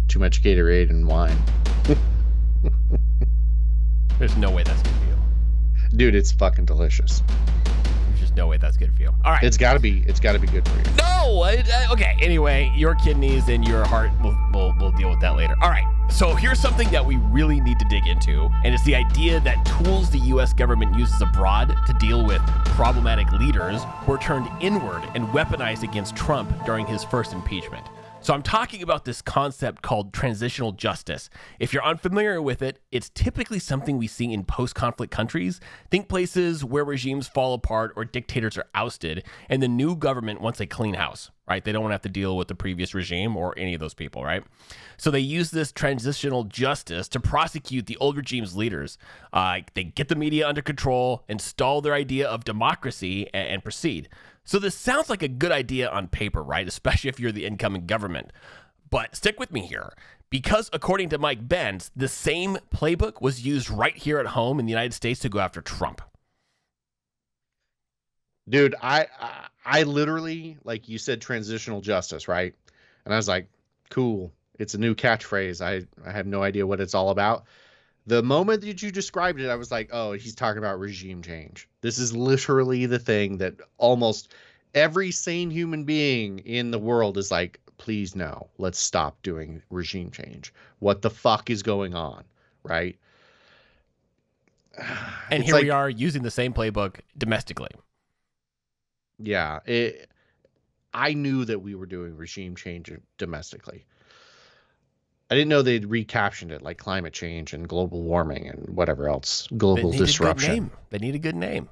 too much Gatorade and wine. There's no way that's good for you. Dude, it's fucking delicious. There's just no way that's good for you. All right. It's gotta be good for you. No! Okay, anyway, your kidneys and your heart, we'll deal with that later. All right, so here's something that we really need to dig into, and it's the idea that tools the U.S. government uses abroad to deal with problematic leaders were turned inward and weaponized against Trump during his first impeachment. So I'm talking about this concept called transitional justice. If you're unfamiliar with it, it's typically something we see in post-conflict countries. Think places where regimes fall apart or dictators are ousted, and the new government wants a clean house, right? They don't want to have to deal with the previous regime or any of those people, right? So they use this transitional justice to prosecute the old regime's leaders. They get the media under control, install their idea of democracy, and proceed. So this sounds like a good idea on paper, right? Especially if you're the incoming government. But stick with me here, because according to Mike Benz, the same playbook was used right here at home in the United States to go after Trump. Dude, I literally, like you said, transitional justice, right? And I was like, cool. It's a new catchphrase. I have no idea what it's all about. The moment that you described it, I was like, oh, he's talking about regime change. This is literally the thing that almost every sane human being in the world is like, please no, let's stop doing regime change. What the fuck is going on, right? And here we are using the same playbook domestically. Yeah, I knew that we were doing regime change domestically. I didn't know they'd recaptioned it like climate change and global warming and whatever else, global disruption. They need a good name.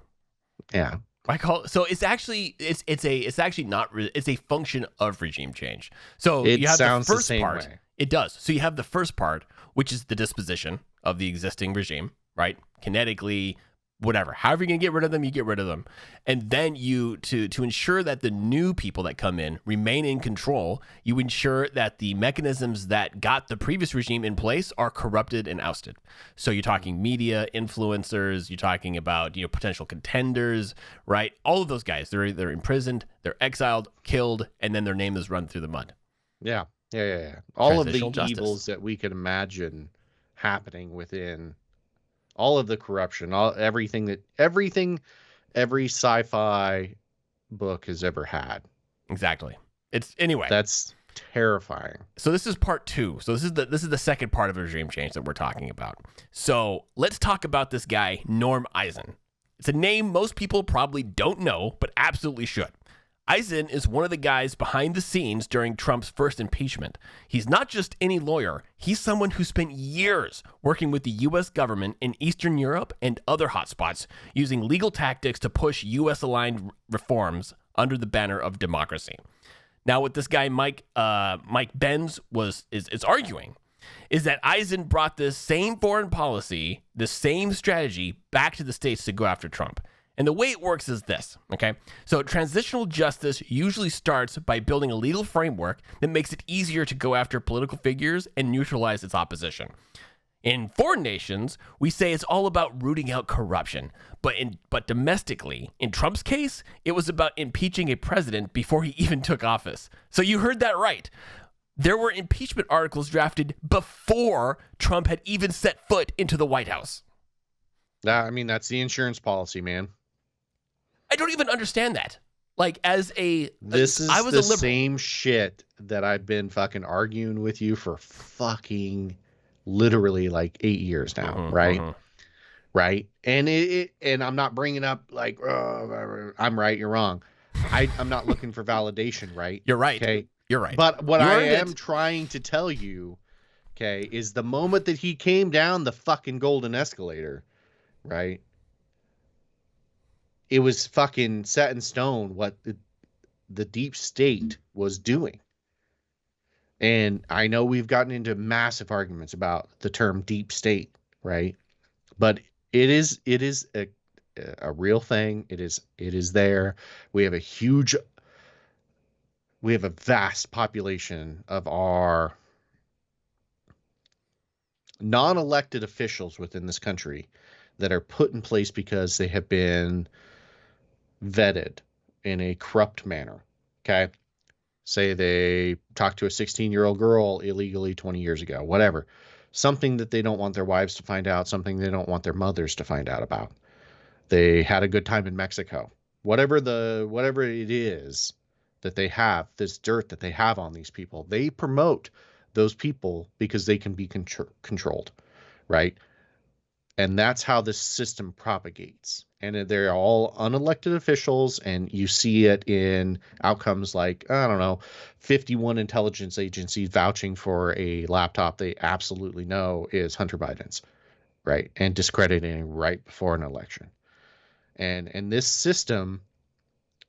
Yeah. I call it, so it's actually it's a function of regime change. So you have the first part. Way. It does. So you have the first part, which is the disposition of the existing regime, right? Kinetically, whatever. However you're going to get rid of them, you get rid of them. And then you, to ensure that the new people that come in remain in control, you ensure that the mechanisms that got the previous regime in place are corrupted and ousted. So you're talking media, influencers, you're talking about, potential contenders, right? All of those guys, they're imprisoned, they're exiled, killed, and then their name is run through the mud. Yeah. All of the evils that we can imagine happening within all of the corruption, every sci-fi book has ever had. Exactly. Anyway. That's terrifying. So this is part 2. So this is the second part of regime change that we're talking about. So let's talk about this guy, Norm Eisen. It's a name most people probably don't know, but absolutely should. Eisen is one of the guys behind the scenes during Trump's first impeachment. He's not just any lawyer. He's someone who spent years working with the U.S. government in Eastern Europe and other hotspots, using legal tactics to push U.S.-aligned reforms under the banner of democracy. Now, what this guy Mike Benz is arguing is that Eisen brought this same foreign policy, the same strategy, back to the States to go after Trump. And the way it works is this, okay? So transitional justice usually starts by building a legal framework that makes it easier to go after political figures and neutralize its opposition. In foreign nations, we say it's all about rooting out corruption. But domestically, in Trump's case, it was about impeaching a president before he even took office. So you heard that right. There were impeachment articles drafted before Trump had even set foot into the White House. That's the insurance policy, man. I don't even understand that. Like, this is the same shit that I've been fucking arguing with you for fucking literally like 8 years now, right? Mm-hmm. Right? And and I'm not bringing up like, I'm right, you're wrong. I'm not looking for validation, right? You're right. Okay. You're right. But what I am trying to tell you, okay, is the moment that he came down the fucking golden escalator, right? It was fucking set in stone what the deep state was doing. And I know we've gotten into massive arguments about the term deep state, right? But it is a real thing. It is there. We have a vast population of our non-elected officials within this country that are put in place because they have been vetted in a corrupt manner. Okay. Say they talked to a 16-year-old girl illegally 20 years ago, whatever. Something that they don't want their wives to find out, something they don't want their mothers to find out about. They had a good time in Mexico. Whatever it is that they have, this dirt that they have on these people, they promote those people because they can be controlled, right? And that's how this system propagates. And they're all unelected officials, and you see it in outcomes like, I don't know, 51 intelligence agencies vouching for a laptop they absolutely know is Hunter Biden's, right? And discrediting right before an election. And this system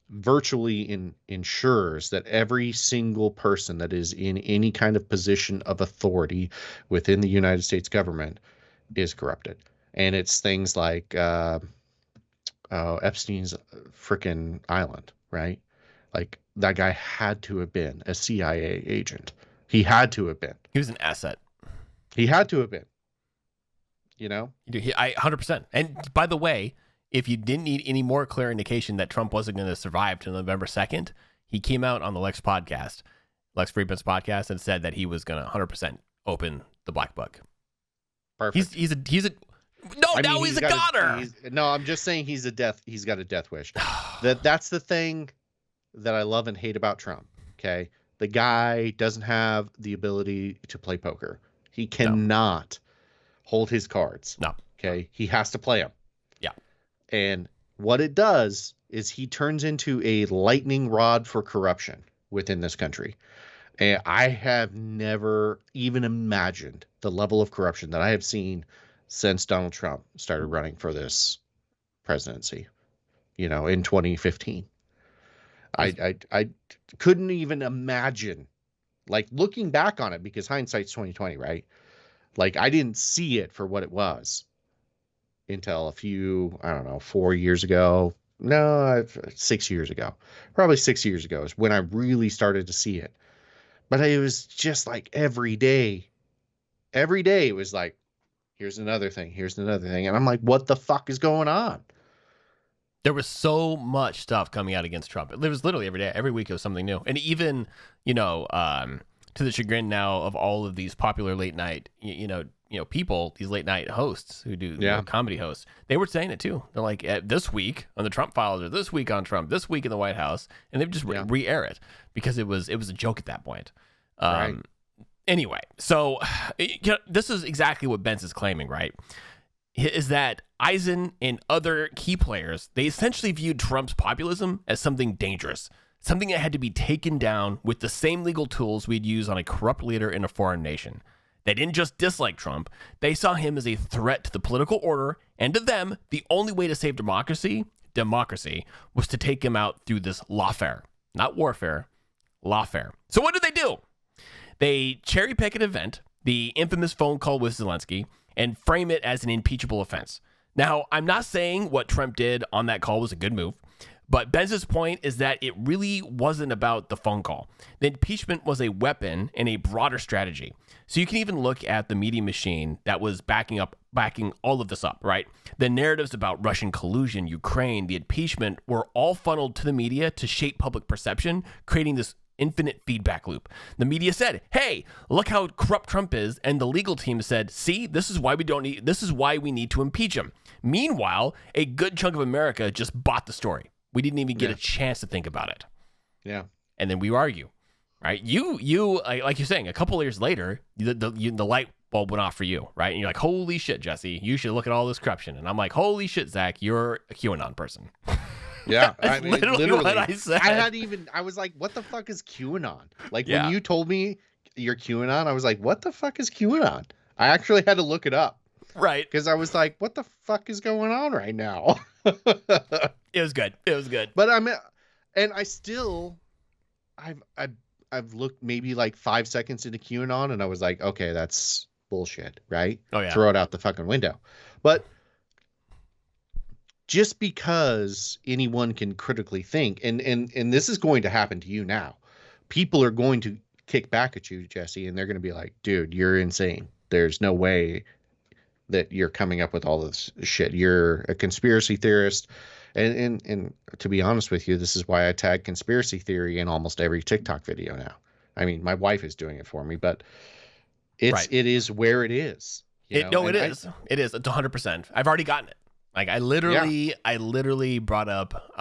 virtually ensures that every single person that is in any kind of position of authority within the United States government is corrupted. And it's things like Epstein's frickin' island, right? Like, that guy had to have been a CIA agent. He had to have been. He was an asset. He had to have been. You know? 100%. And by the way, if you didn't need any more clear indication that Trump wasn't going to survive till November 2nd, he came out on the Lex Friedman's podcast, and said that he was going to 100% open the black book. Perfect. He's a he's a goner. No, I'm just saying he's got a death wish. That's the thing that I love and hate about Trump. Okay. The guy doesn't have the ability to play poker. He cannot hold his cards. No. Okay. He has to play them. Yeah. And what it does is he turns into a lightning rod for corruption within this country. And I have never even imagined the level of corruption that I have seen since Donald Trump started running for this presidency, in 2015. I couldn't even imagine, like, looking back on it, because hindsight's 2020, right? Like, I didn't see it for what it was until 4 years ago. No, 6 years ago. Probably 6 years ago is when I really started to see it. But it was just like every day it was like, here's another thing. And I'm like, what the fuck is going on? There was so much stuff coming out against Trump. It was literally every day. Every week it was something new. And even, to the chagrin now of all of these popular late night, people, these late night hosts who do comedy hosts, they were saying it too. They're like, this week on the Trump files, or this week on Trump, this week in the White House, and they've just re-air it because it was a joke at that point. Right. Anyway, so this is exactly what Benz is claiming, right? Is that Eisen and other key players, they essentially viewed Trump's populism as something dangerous, something that had to be taken down with the same legal tools we'd use on a corrupt leader in a foreign nation. They didn't just dislike Trump, they saw him as a threat to the political order, and to them, the only way to save democracy, was to take him out through this lawfare. Not warfare, lawfare. So what did they do? They cherry pick an event, the infamous phone call with Zelensky, and frame it as an impeachable offense. Now, I'm not saying what Trump did on that call was a good move, but Benz's point is that it really wasn't about the phone call. The impeachment was a weapon and a broader strategy. So you can even look at the media machine that was backing all of this up, right? The narratives about Russian collusion, Ukraine, the impeachment were all funneled to the media to shape public perception, creating this infinite feedback loop. The media said, hey, look how corrupt Trump is. And the legal team said, see, this is why we need to impeach him. Meanwhile, a good chunk of America just bought the story. We didn't even get a chance to think about it. Yeah. And then we argue, right? You like you're saying, a couple of years later, the light bulb went off for you, right? And you're like, holy shit, Jesse, you should look at all this corruption. And I'm like, holy shit, Zach, you're a QAnon person. Yeah, That's literally what I said. I was like, what the fuck is QAnon? Like, when you told me you're QAnon, I was like, what the fuck is QAnon? I actually had to look it up. Right. Because I was like, what the fuck is going on right now? It was good. But I've looked maybe like 5 seconds into QAnon, and I was like, okay, that's bullshit, right? Oh, yeah. Throw it out the fucking window. But just because anyone can critically think, and this is going to happen to you now, people are going to kick back at you, Jesse, and they're going to be like, dude, you're insane. There's no way that you're coming up with all this shit. You're a conspiracy theorist. And to be honest with you, this is why I tag conspiracy theory in almost every TikTok video now. I mean, my wife is doing it for me, but Right. it is where it is, you know. It And is. It is. It's 100%. I've already gotten it. Like I literally brought up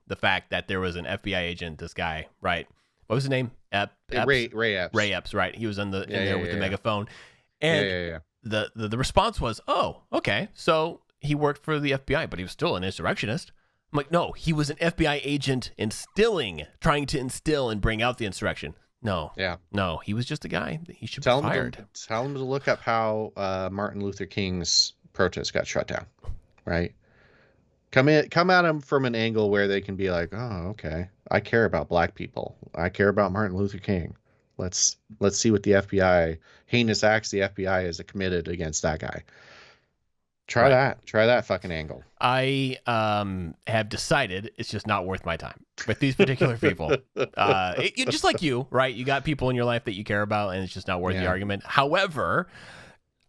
the fact that there was an FBI agent, this guy, right? What was his name? Ray Epps. Ray Epps, right? He was in there with the megaphone. Yeah, And yeah, yeah. the response was, "Oh, okay. So he worked for the FBI, but he was still an insurrectionist." I'm like, "No, he was an FBI agent trying to instill and bring out the insurrection." No. Yeah. No, he was just a guy. He should be fired. Tell him to look up how Martin Luther King's protest got shut down, right? Come at him from an angle where they can be like, "Oh, okay. I care about black people. I care about Martin Luther King. Let's see what the FBI heinous acts the FBI has committed against that guy." Try that fucking angle. I have decided it's just not worth my time with these particular people. Just like you, right? You got people in your life that you care about, and it's just not worth the argument. However,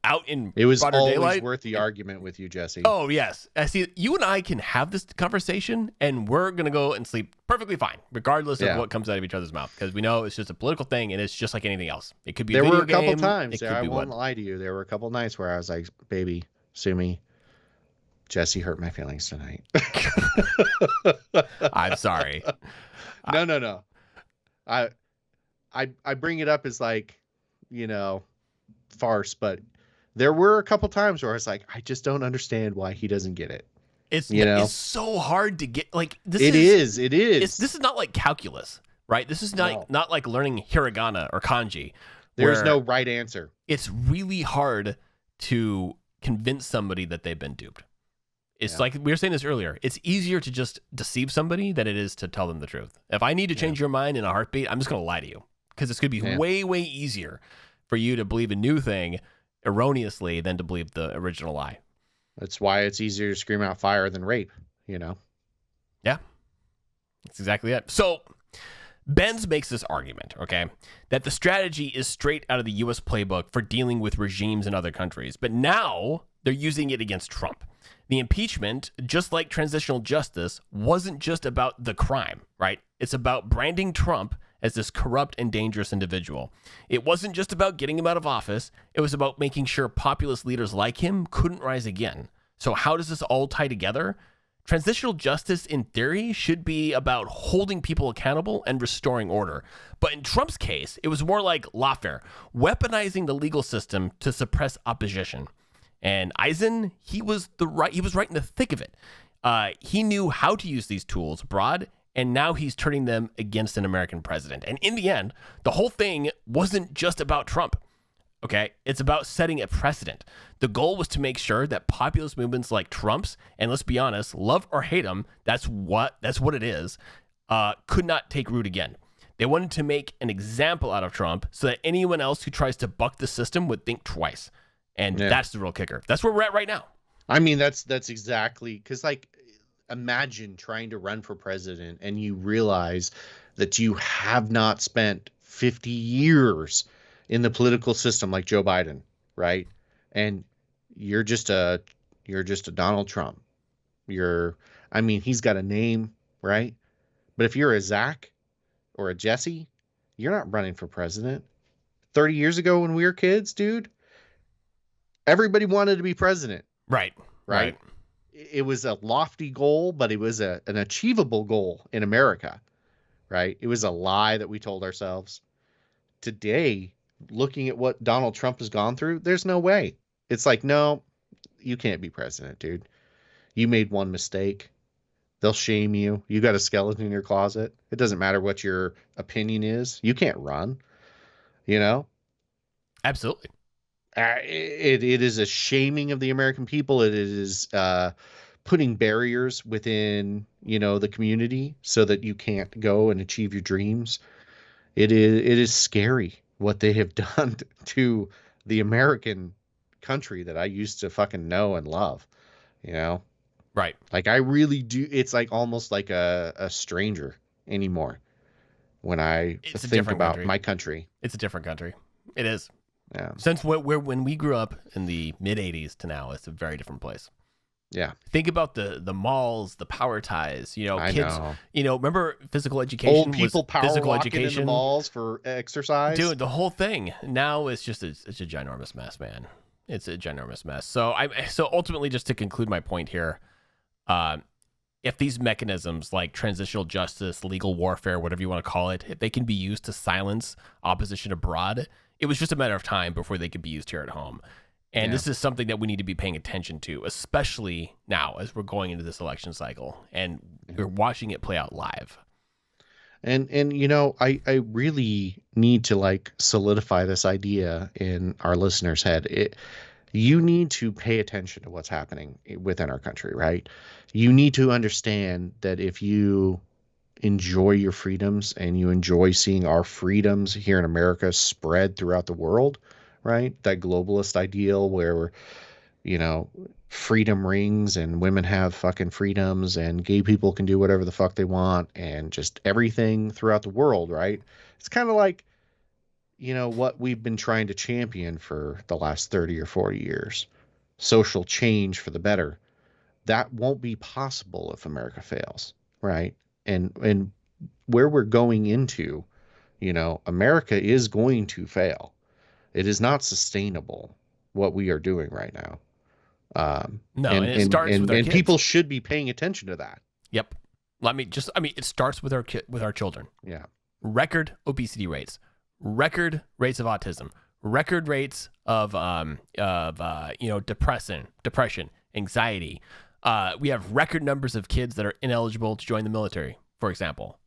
out in it was broader always daylight, worth the argument with you, Jesse. Oh yes, I see. You and I can have this conversation, and we're gonna go and sleep perfectly fine, regardless of what comes out of each other's mouth, because we know it's just a political thing, and it's just like anything else. It could be. There a video were a couple game, times. I won't lie to you. There were a couple nights where I was like, "Baby, sue me." Jesse hurt my feelings tonight. I'm sorry. No. I bring it up as like, farce, but there were a couple times where I was like, I just don't understand why he doesn't get it. It's so hard to get. Like this. It is. This is not like calculus, right? This is not like learning hiragana or kanji. There's no right answer. It's really hard to convince somebody that they've been duped. It's like we were saying this earlier. It's easier to just deceive somebody than it is to tell them the truth. If I need to change your mind in a heartbeat, I'm just going to lie to you, because it's going to be way, way easier for you to believe a new thing erroneously than to believe the original lie. That's why it's easier to scream out fire than rape, Yeah, that's exactly it. So Benz makes this argument, okay, that the strategy is straight out of the U.S. playbook for dealing with regimes in other countries, but now they're using it against Trump. The impeachment, just like transitional justice, wasn't just about the crime, right? It's about branding Trump as this corrupt and dangerous individual. It wasn't just about getting him out of office. It was about making sure populist leaders like him couldn't rise again. So how does this all tie together? Transitional justice, in theory, should be about holding people accountable and restoring order. But in Trump's case, it was more like lawfare, weaponizing the legal system to suppress opposition. And Eisen, he was right in the thick of it. He knew how to use these tools abroad, and now he's turning them against an American president. And in the end, the whole thing wasn't just about Trump. Okay, it's about setting a precedent. The goal was to make sure that populist movements like Trump's, and let's be honest, love or hate him, that's what it is, could not take root again. They wanted to make an example out of Trump so that anyone else who tries to buck the system would think twice. And that's the real kicker. That's where we're at right now. I mean, that's exactly, because like, imagine trying to run for president and you realize that you have not spent 50 years in the political system like Joe Biden, right? And you're just a Donald Trump. He's got a name, right? But if you're a Zach or a Jesse, you're not running for president. 30 years ago when we were kids, dude, everybody wanted to be president. Right. It was a lofty goal, but it was an achievable goal in America, right? It was a lie that we told ourselves. Today, looking at what Donald Trump has gone through, there's no way. It's like, no, you can't be president, dude. You made one mistake. They'll shame you. You got a skeleton in your closet. It doesn't matter what your opinion is. You can't run, Absolutely. It is a shaming of the American people. It is putting barriers within, the community so that you can't go and achieve your dreams. It is scary what they have done to the American country that I used to fucking know and love, Right. Like I really do. It's like almost like a stranger anymore when I think about my country. It's a different country. It is. Yeah. Since when we grew up in the mid 80s to now, it's a very different place. Yeah. Think about the malls, the power ties, I kids, know. remember physical Old education was people power physical walking in the education. malls for exercise. Dude, the whole thing. Now it's just it's a ginormous mess, man. It's a ginormous mess. So ultimately, just to conclude my point here, if these mechanisms like transitional justice, legal warfare, whatever you want to call it, if they can be used to silence opposition abroad, it was just a matter of time before they could be used here at home. And this is something that we need to be paying attention to, especially now as we're going into this election cycle and we're watching it play out live. And I really need to like solidify this idea in our listeners' head. You need to pay attention to what's happening within our country, right? You need to understand that if you enjoy your freedoms and you enjoy seeing our freedoms here in America spread throughout the world, right? That globalist ideal where, freedom rings and women have fucking freedoms and gay people can do whatever the fuck they want and just everything throughout the world, right? It's kind of like, what we've been trying to champion for the last 30 or 40 years. Social change for the better. That won't be possible if America fails, right? And where we're going into, America is going to fail. It is not sustainable what we are doing right now. No, and it starts with our kids. People should be paying attention to that. Yep. It starts with our children. Yeah. Record obesity rates, record rates of autism, record rates of depression, anxiety. We have record numbers of kids that are ineligible to join the military, for example.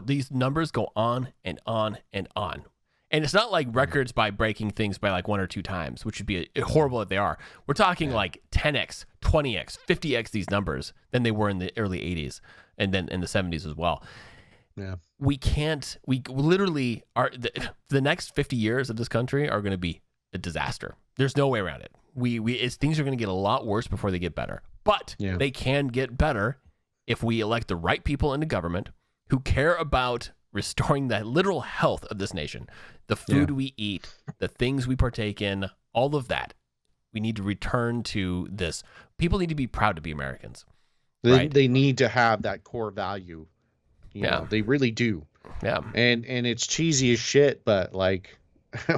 These numbers go on and on and on. And it's not like records by breaking things by like 1 or 2 times, which would be horrible if they are. We're talking like 10x, 20x, 50x these numbers than they were in the early 80s and then in the 70s as well. Yeah. We literally are, the next 50 years of this country are going to be a disaster. There's no way around it. Things are going to get a lot worse before they get better. But they can get better if we elect the right people into government who care about restoring the literal health of this nation, the food we eat, the things we partake in, all of that. We need to return to this. People need to be proud to be Americans. They need to have that core value. They really do. Yeah. And it's cheesy as shit, but like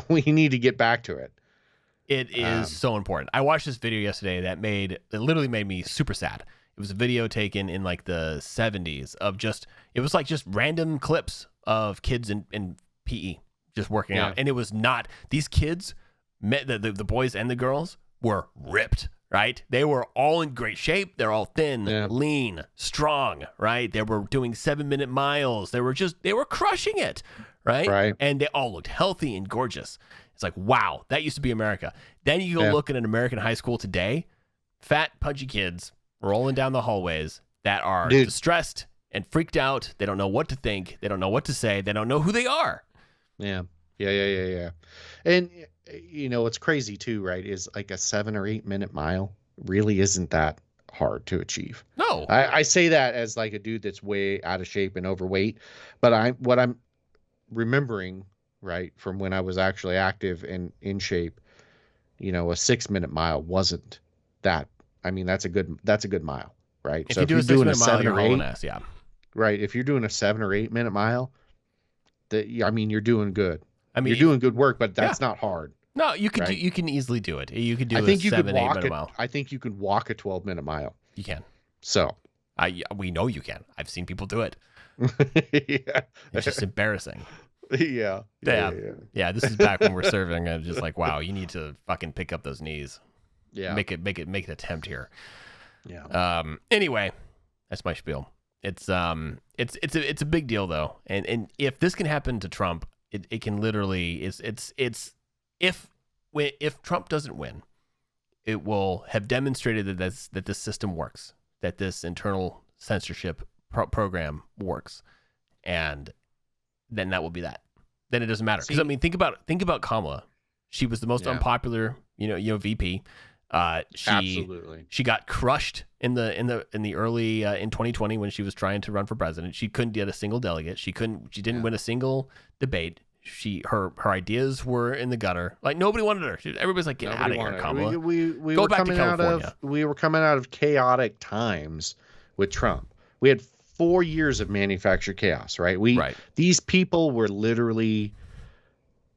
we need to get back to it. It is so important. I watched this video yesterday that literally made me super sad. It was a video taken in like the 70s of it was like just random clips of kids in PE just working out. And it was not, these kids, the boys and the girls were ripped, right? They were all in great shape. They're all thin, lean, strong, right? They were doing 7-minute miles. They were crushing it, right? And they all looked healthy and gorgeous. It's like, wow, that used to be America. Then you go look at an American high school today, fat, pudgy kids rolling down the hallways that are distressed and freaked out. They don't know what to think. They don't know what to say. They don't know who they are. Yeah. And what's crazy too, right, is like a 7 or 8 minute mile really isn't that hard to achieve. No. I say that as like a dude that's way out of shape and overweight, but what I'm remembering, right, from when I was actually active and in shape, a 6-minute mile wasn't that. I mean, that's a good mile, right? If you're doing a 7 or 8, right? If you're doing a 7 or 8 minute mile, you're doing good. You're doing good work, but that's not hard. No, you could you can easily do it. You could do a 7, 8 minute mile. I think you could walk a 12-minute mile. You can. So we know you can. I've seen people do it. Yeah. It's just embarrassing. Yeah. This is back when we're serving. I'm just like, wow, you need to fucking pick up those knees. Yeah. Make an attempt here. Yeah. Anyway, that's my spiel. It's a big deal though. And if this can happen to Trump, it can literally if Trump doesn't win, it will have demonstrated that this system works, that this internal censorship program works. And then that will be that. Then it doesn't matter. Because think about Kamala. She was the most unpopular, VP. Absolutely. She got crushed in the early in 2020 when she was trying to run for president. She couldn't get a single delegate. She didn't win a single debate. Her ideas were in the gutter. Like nobody wanted her. Everybody's like, get out of here, Kamala. We Go were back coming to California. we were coming out of chaotic times with Trump. We had 4 years of manufactured chaos, right? These people were literally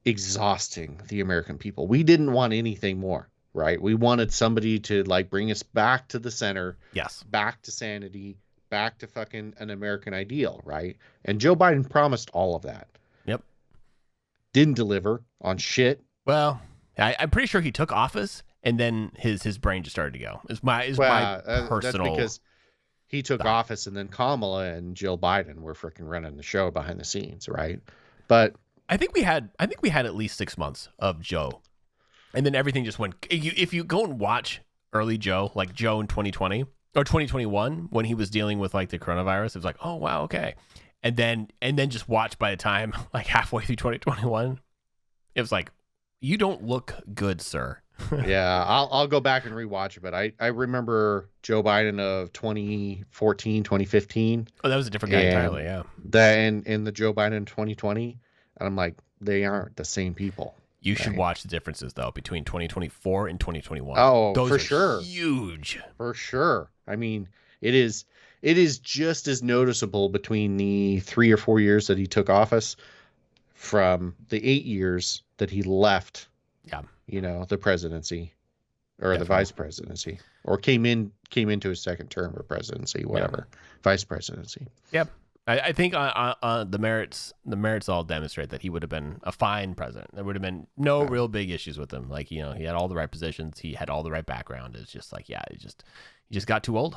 exhausting the American people. We didn't want anything more, right? We wanted somebody to like bring us back to the center, yes, back to sanity, back to fucking an American ideal, right? And Joe Biden promised all of that. Yep. Didn't deliver on shit. Well, I'm pretty sure he took office and then his brain just started to go. It's my personal. That's because he took office and then Kamala and Jill Biden were freaking running the show behind the scenes, right? But I think we had at least 6 months of Joe, and then everything just went. If you go and watch early Joe, like Joe in 2020 or 2021, when he was dealing with like the coronavirus, it was like, oh wow, okay, and then just watch by the time like halfway through 2021, it was like, you don't look good, sir. Yeah, I'll go back and rewatch it, but I remember Joe Biden of 2014, 2015. Oh, that was a different guy entirely, yeah. And the Joe Biden 2020. And I'm like, they aren't the same people. You should watch the differences, though, between 2024 and 2021. Oh, those for are sure. Huge. For sure. I mean, it is just as noticeable between the 3 or 4 years that he took office from the 8 years that he left, the presidency or the vice presidency, or came into his second term of presidency, whatever, vice presidency. Yep. I think the merits all demonstrate that he would have been a fine president. There would have been no real big issues with him. Like, he had all the right positions. He had all the right background. It's just like, he just got too old.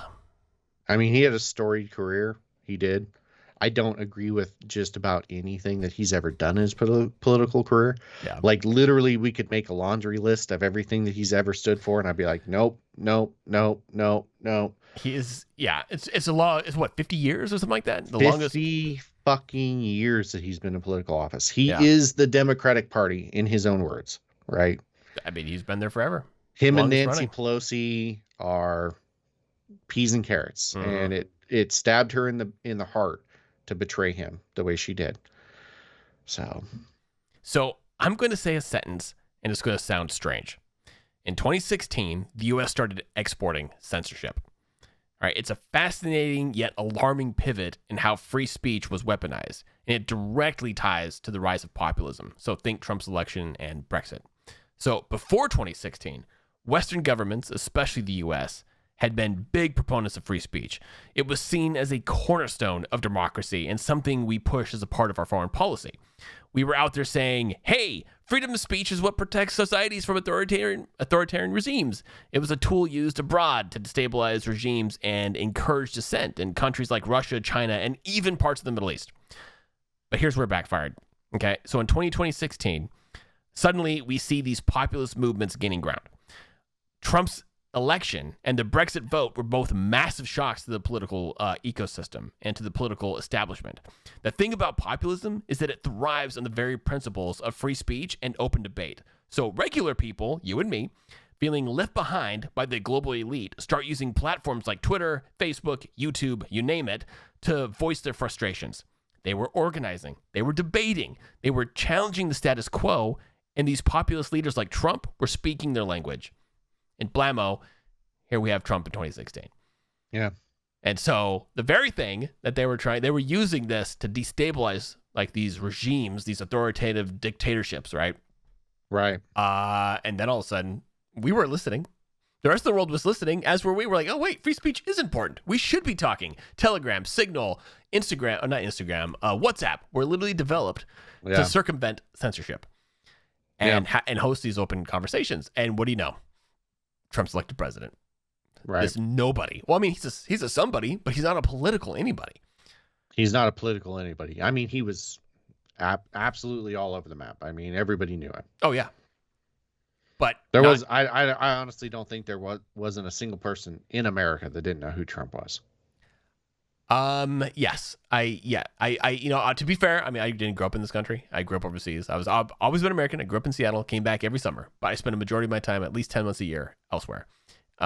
I mean, he had a storied career. He did. I don't agree with just about anything that he's ever done in his political career. Yeah. Like, literally, we could make a laundry list of everything that he's ever stood for, and I'd be like, nope, nope, nope, nope, nope. He is, it's a law. It's what, 50 years or something like that? The 50 longest fucking years that he's been in political office. He is the Democratic Party, in his own words, right? I mean, he's been there forever. Him and Nancy Pelosi are peas and carrots, and it stabbed her in the heart to betray him the way she did. So I'm going to say a sentence, and it's going to sound strange. In 2016, the U.S. started exporting censorship. All right, it's a fascinating yet alarming pivot in how free speech was weaponized, and it directly ties to the rise of populism. So think Trump's election and Brexit. So before 2016, Western governments, especially the U.S., had been big proponents of free speech. It was seen as a cornerstone of democracy and something we push as a part of our foreign policy. We were out there saying, hey, freedom of speech is what protects societies from authoritarian regimes. It was a tool used abroad to destabilize regimes and encourage dissent in countries like Russia, China, and even parts of the Middle East. But here's where it backfired. Okay, so in 2016, suddenly we see these populist movements gaining ground. Trump's election and the Brexit vote were both massive shocks to the political ecosystem and to the political establishment. The thing about populism is that it thrives on the very principles of free speech and open debate. So regular people, you and me, feeling left behind by the global elite, start using platforms like Twitter, Facebook, YouTube, you name it, to voice their frustrations. They were organizing, they were debating, they were challenging the status quo, and these populist leaders like Trump were speaking their language. And blammo, here we have Trump in 2016. Yeah. And so the very thing that they were using this to destabilize like these regimes, these authoritative dictatorships, right? Right. And then all of a sudden, we were listening. The rest of the world was listening, as were we. We're like, oh, wait, free speech is important. We should be talking. Telegram, Signal, Instagram, not Instagram, WhatsApp were literally developed to circumvent censorship and host these open conversations. And what do you know? Trump's elected president. Right. This nobody. Well, I mean, he's a somebody, but he's not a political anybody. He's not a political anybody. I mean, he was absolutely all over the map. I mean, everybody knew him. Oh, yeah. But I honestly don't think there wasn't a single person in America that didn't know who Trump was. Yes. To be fair, I mean, I didn't grow up in this country. I grew up overseas. I've always been American. I grew up in Seattle, came back every summer, but I spent a majority of my time, at least 10 months a year, elsewhere. So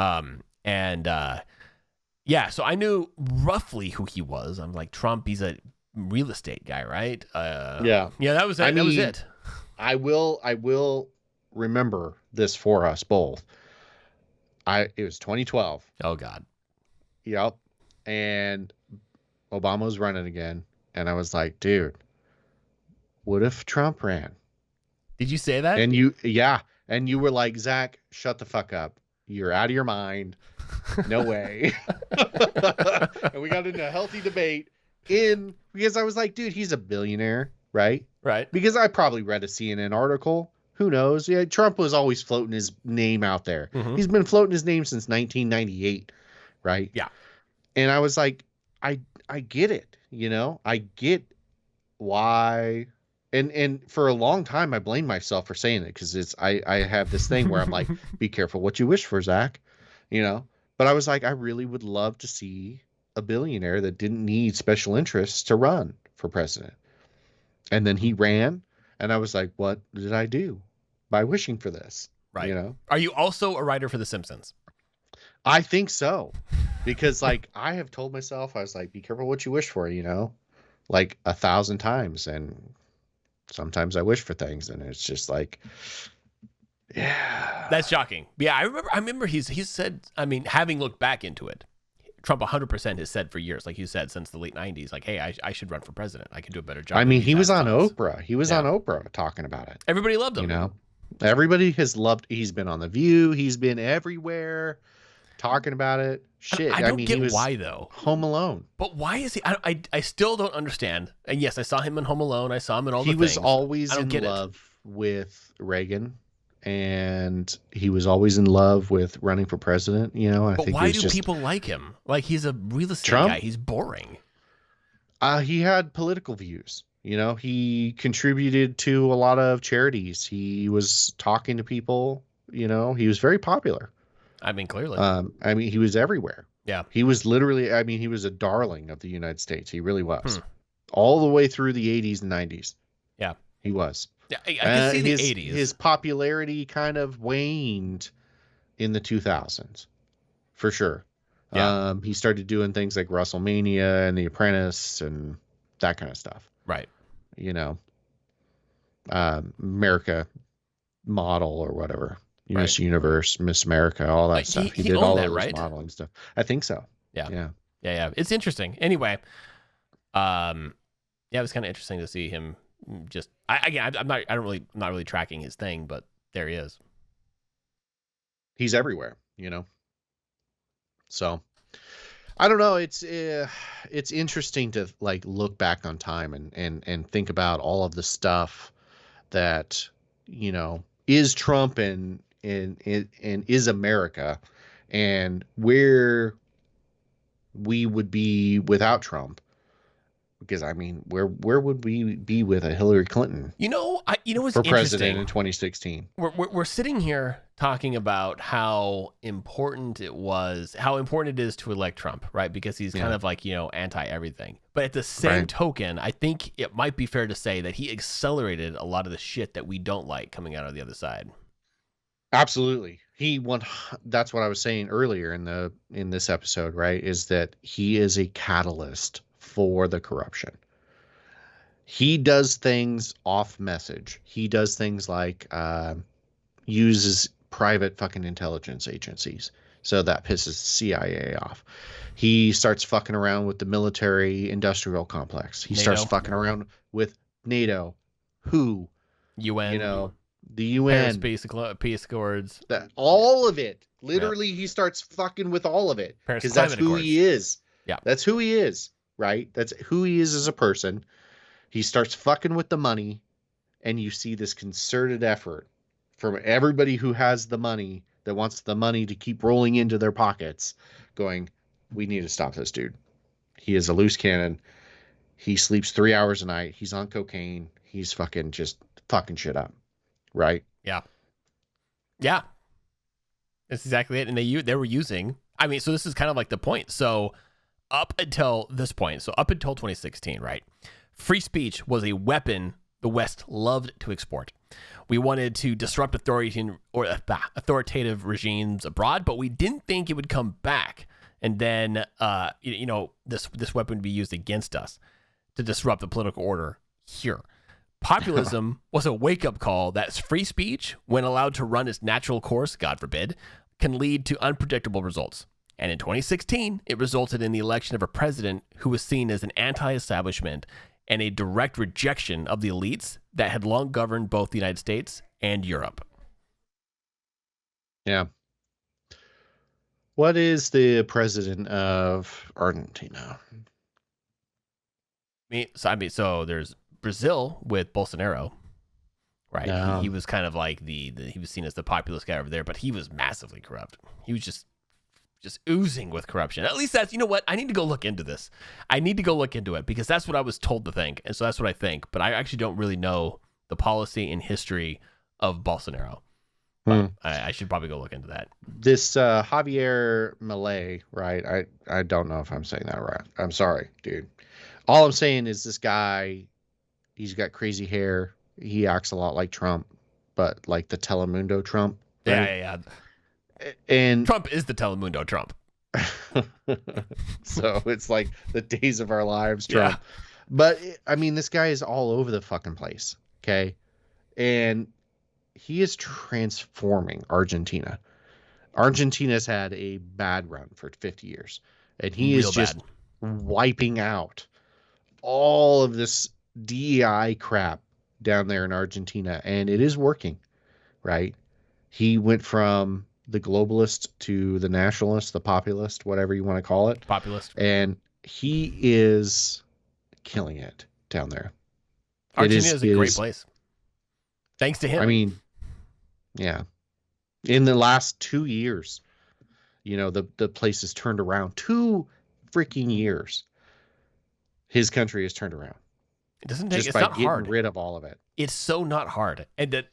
I knew roughly who he was. I'm like, Trump, he's a real estate guy, right? Yeah. Yeah, that was it. I That was mean, it. I will remember this for us both. It was 2012. Oh God. Yep. And Obama was running again. And I was like, dude, what if Trump ran? Did you say that? And you were like, Zach, shut the fuck up. You're out of your mind. No way. And we got into a healthy debate because I was like, dude, he's a billionaire, right? Right. Because I probably read a CNN article. Who knows? Yeah, Trump was always floating his name out there. Mhm. He's been floating his name since 1998, right? Yeah. And I was like, I get it, I get why. And for a long time I blamed myself for saying it because I have this thing where I'm like, be careful what you wish for, Zach, But I was like, I really would love to see a billionaire that didn't need special interests to run for president. And then he ran, and I was like, what did I do by wishing for this? Right. Are you also a writer for The Simpsons? I think so. Because like I have told myself, I was like, be careful what you wish for, like 1,000 times. And sometimes I wish for things, and it's just like, yeah. That's shocking. Yeah, I remember he's said, I mean, having looked back into it, Trump 100% has said for years, like you said, since the late 90s, like, hey, I should run for president. I could do a better job. I mean, he was on Oprah. He was on Oprah talking about it. Everybody loved him. Everybody has loved. He's been on The View. He's been everywhere talking about it. Shit. I don't mean, get he was why though. Home Alone. But why is he? I still don't understand. And yes, I saw him in Home Alone. I saw him in all the things. He was always in love with Reagan. And he was always in love with running for president, I but think why do people like him? Like, he's a real estate guy. He's boring. He had political views. He contributed to a lot of charities. He was talking to people. He was very popular. I mean, clearly. He was everywhere. Yeah. He was literally. He was a darling of the United States. He really was, all the way through the 80s and 90s. Yeah, he was. Yeah, I can see the 80s. His popularity kind of waned in the 2000s, for sure. Yeah. He started doing things like WrestleMania and The Apprentice and that kind of stuff. Right. America Model or whatever. Miss Universe, Miss America, all that stuff. He did all that, those modeling stuff. I think so. Yeah. It's interesting. Anyway, it was kind of interesting to see him. Just I'm not really tracking his thing, but there he is. He's everywhere, So I don't know. It's interesting to like look back on time and think about all of the stuff that is Trump and is America, and where we would be without Trump. Because where would we be with a Hillary Clinton? What's for president in 2016? We're sitting here talking about how important it is to elect Trump, right? Because he's kind of like anti everything. But at the same token, I think it might be fair to say that he accelerated a lot of the shit that we don't like coming out of the other side. Absolutely. That's what I was saying earlier in this episode, right? Is that he is a catalyst for the corruption. He does things off message. He does things like uses private fucking intelligence agencies. So that pisses the CIA off. He starts fucking around with the military industrial complex. He starts fucking around with NATO. Who? UN. The UN. Paris Peace Accords. All of it. Literally, he starts fucking with all of it. Because that's who he is. Yeah. That's who he is. Right? That's who he is as a person. He starts fucking with the money, and you see this concerted effort from everybody who has the money, that wants the money to keep rolling into their pockets, going, we need to stop this dude. He is a loose cannon. He sleeps 3 hours a night. He's on cocaine. He's fucking just fucking shit up. Right? Yeah. Yeah. That's exactly it. And they were using, so this is kind of like the point. So up until this point, up until 2016, right? Free speech was a weapon the West loved to export. We wanted to disrupt authoritative regimes abroad, but we didn't think it would come back. And then, this weapon would be used against us. to disrupt the political order here. Populism was a wake-up call that free speech, when allowed to run its natural course, God forbid, can lead to unpredictable results. And in 2016, it resulted in the election of a president who was seen as an anti-establishment and a direct rejection of the elites that had long governed both the United States and Europe. Yeah. What is the president of Argentina? So there's Brazil with Bolsonaro, right? No. He was kind of like he was seen as the populist guy over there, but he was massively corrupt. He was just oozing with corruption. At least that's, you know what? I need to go look into this. I need to go look into it because that's what I was told to think. And so that's what I think. But I actually don't really know the policy and history of Bolsonaro. But I should probably go look into that. This Javier Milei, right? I don't know if I'm saying that right. I'm sorry, dude. All I'm saying is this guy, he's got crazy hair. He acts a lot like Trump, but like the Telemundo Trump. Right? Yeah. And Trump is the Telemundo Trump. So it's like the days of our lives Trump. Yeah. But I mean, this guy is all over the fucking place. Okay. And he is transforming Argentina. Argentina's had a bad run for 50 years. And he is just wiping out all of this DEI crap down there in Argentina. And it is working, right? He went from the globalist to the nationalist, the populist, whatever you want to call it. Populist. And he is killing it down there. Argentina is a great place. Thanks to him. I mean, yeah. In the last 2 years, you know, the place has turned around. 2 freaking years. His country has turned around. It doesn't take, just it's by not getting hard. rid of all of it. It's so not hard. And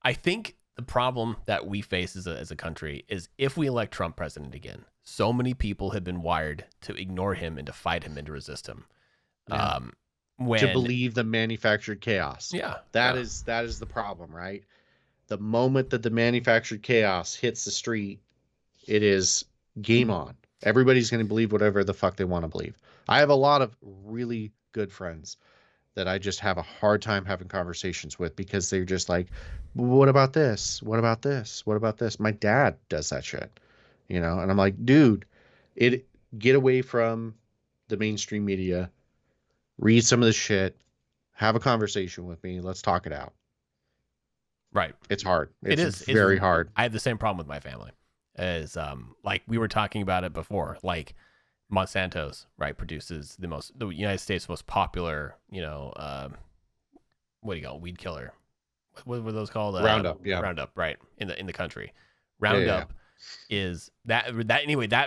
I think the problem that we face as a country is if we elect Trump president again, so many people have been wired to ignore him and to fight him and to resist him. Yeah. To believe the manufactured chaos. Yeah. That is the problem, right? The moment that the manufactured chaos hits the street, it is game on. Everybody's going to believe whatever the fuck they want to believe. I have a lot of really good friends that I just have a hard time having conversations with because they're just like, what about this? What about this? What about this? My dad does that shit, you know? And I'm like, dude, get away from the mainstream media, read some of the shit, have a conversation with me. Let's talk it out. Right. It's hard. It's very hard. I have the same problem with my family as, like we were talking about it before, like Monsanto's, right, produces the United States' most popular, what do you call it? Weed killer. What were those called? Roundup. Yeah. Roundup, right, in the country. Roundup is that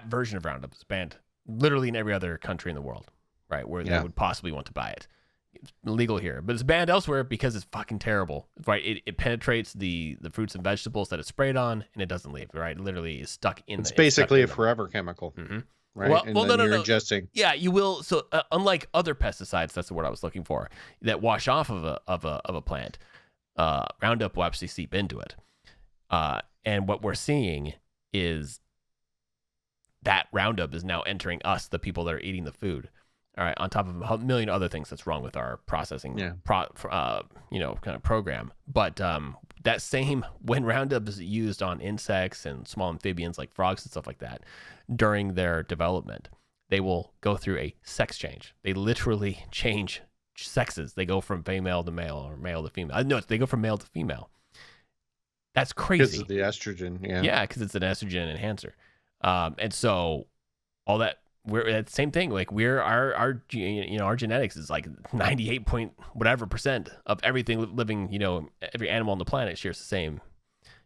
version of Roundup is banned literally in every other country in the world, right, where they would possibly want to buy it. It's illegal here, but it's banned elsewhere because it's fucking terrible, right? It penetrates the fruits and vegetables that it's sprayed on, and it doesn't leave, right? It literally is stuck in. It's basically a forever chemical. Mm-hmm. Right? Well, no. Ingesting. Yeah, you will. So, unlike other pesticides, that's the word I was looking for, that wash off of a plant, Roundup will actually seep into it. And what we're seeing is that Roundup is now entering us, the people that are eating the food. All right, on top of a million other things that's wrong with our processing, kind of program. But that same, when Roundup is used on insects and small amphibians like frogs and stuff like that, during their development, they will go through a sex change. They literally change sexes. They go from female to male or male to female. No, they go from male to female. That's crazy. Because of the estrogen, yeah. Yeah, because it's an estrogen enhancer. And so all that, we're at the same thing. Like our genetics is like 98 point whatever % of everything living, every animal on the planet shares the same,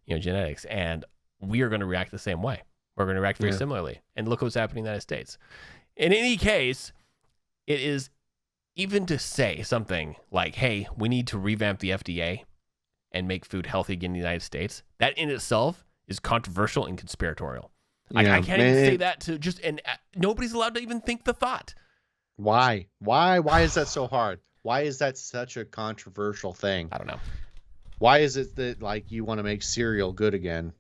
genetics, and we are going to react the same way. We're going to react very similarly. And look what's happening in the United States. In any case, it is even to say something like, "Hey, we need to revamp the FDA and make food healthy again in the United States." That in itself is controversial and conspiratorial. I can't even say that to just, and nobody's allowed to even think the thought. Why is that so hard? Why is that such a controversial thing? I don't know. Why is it that like you want to make cereal good again,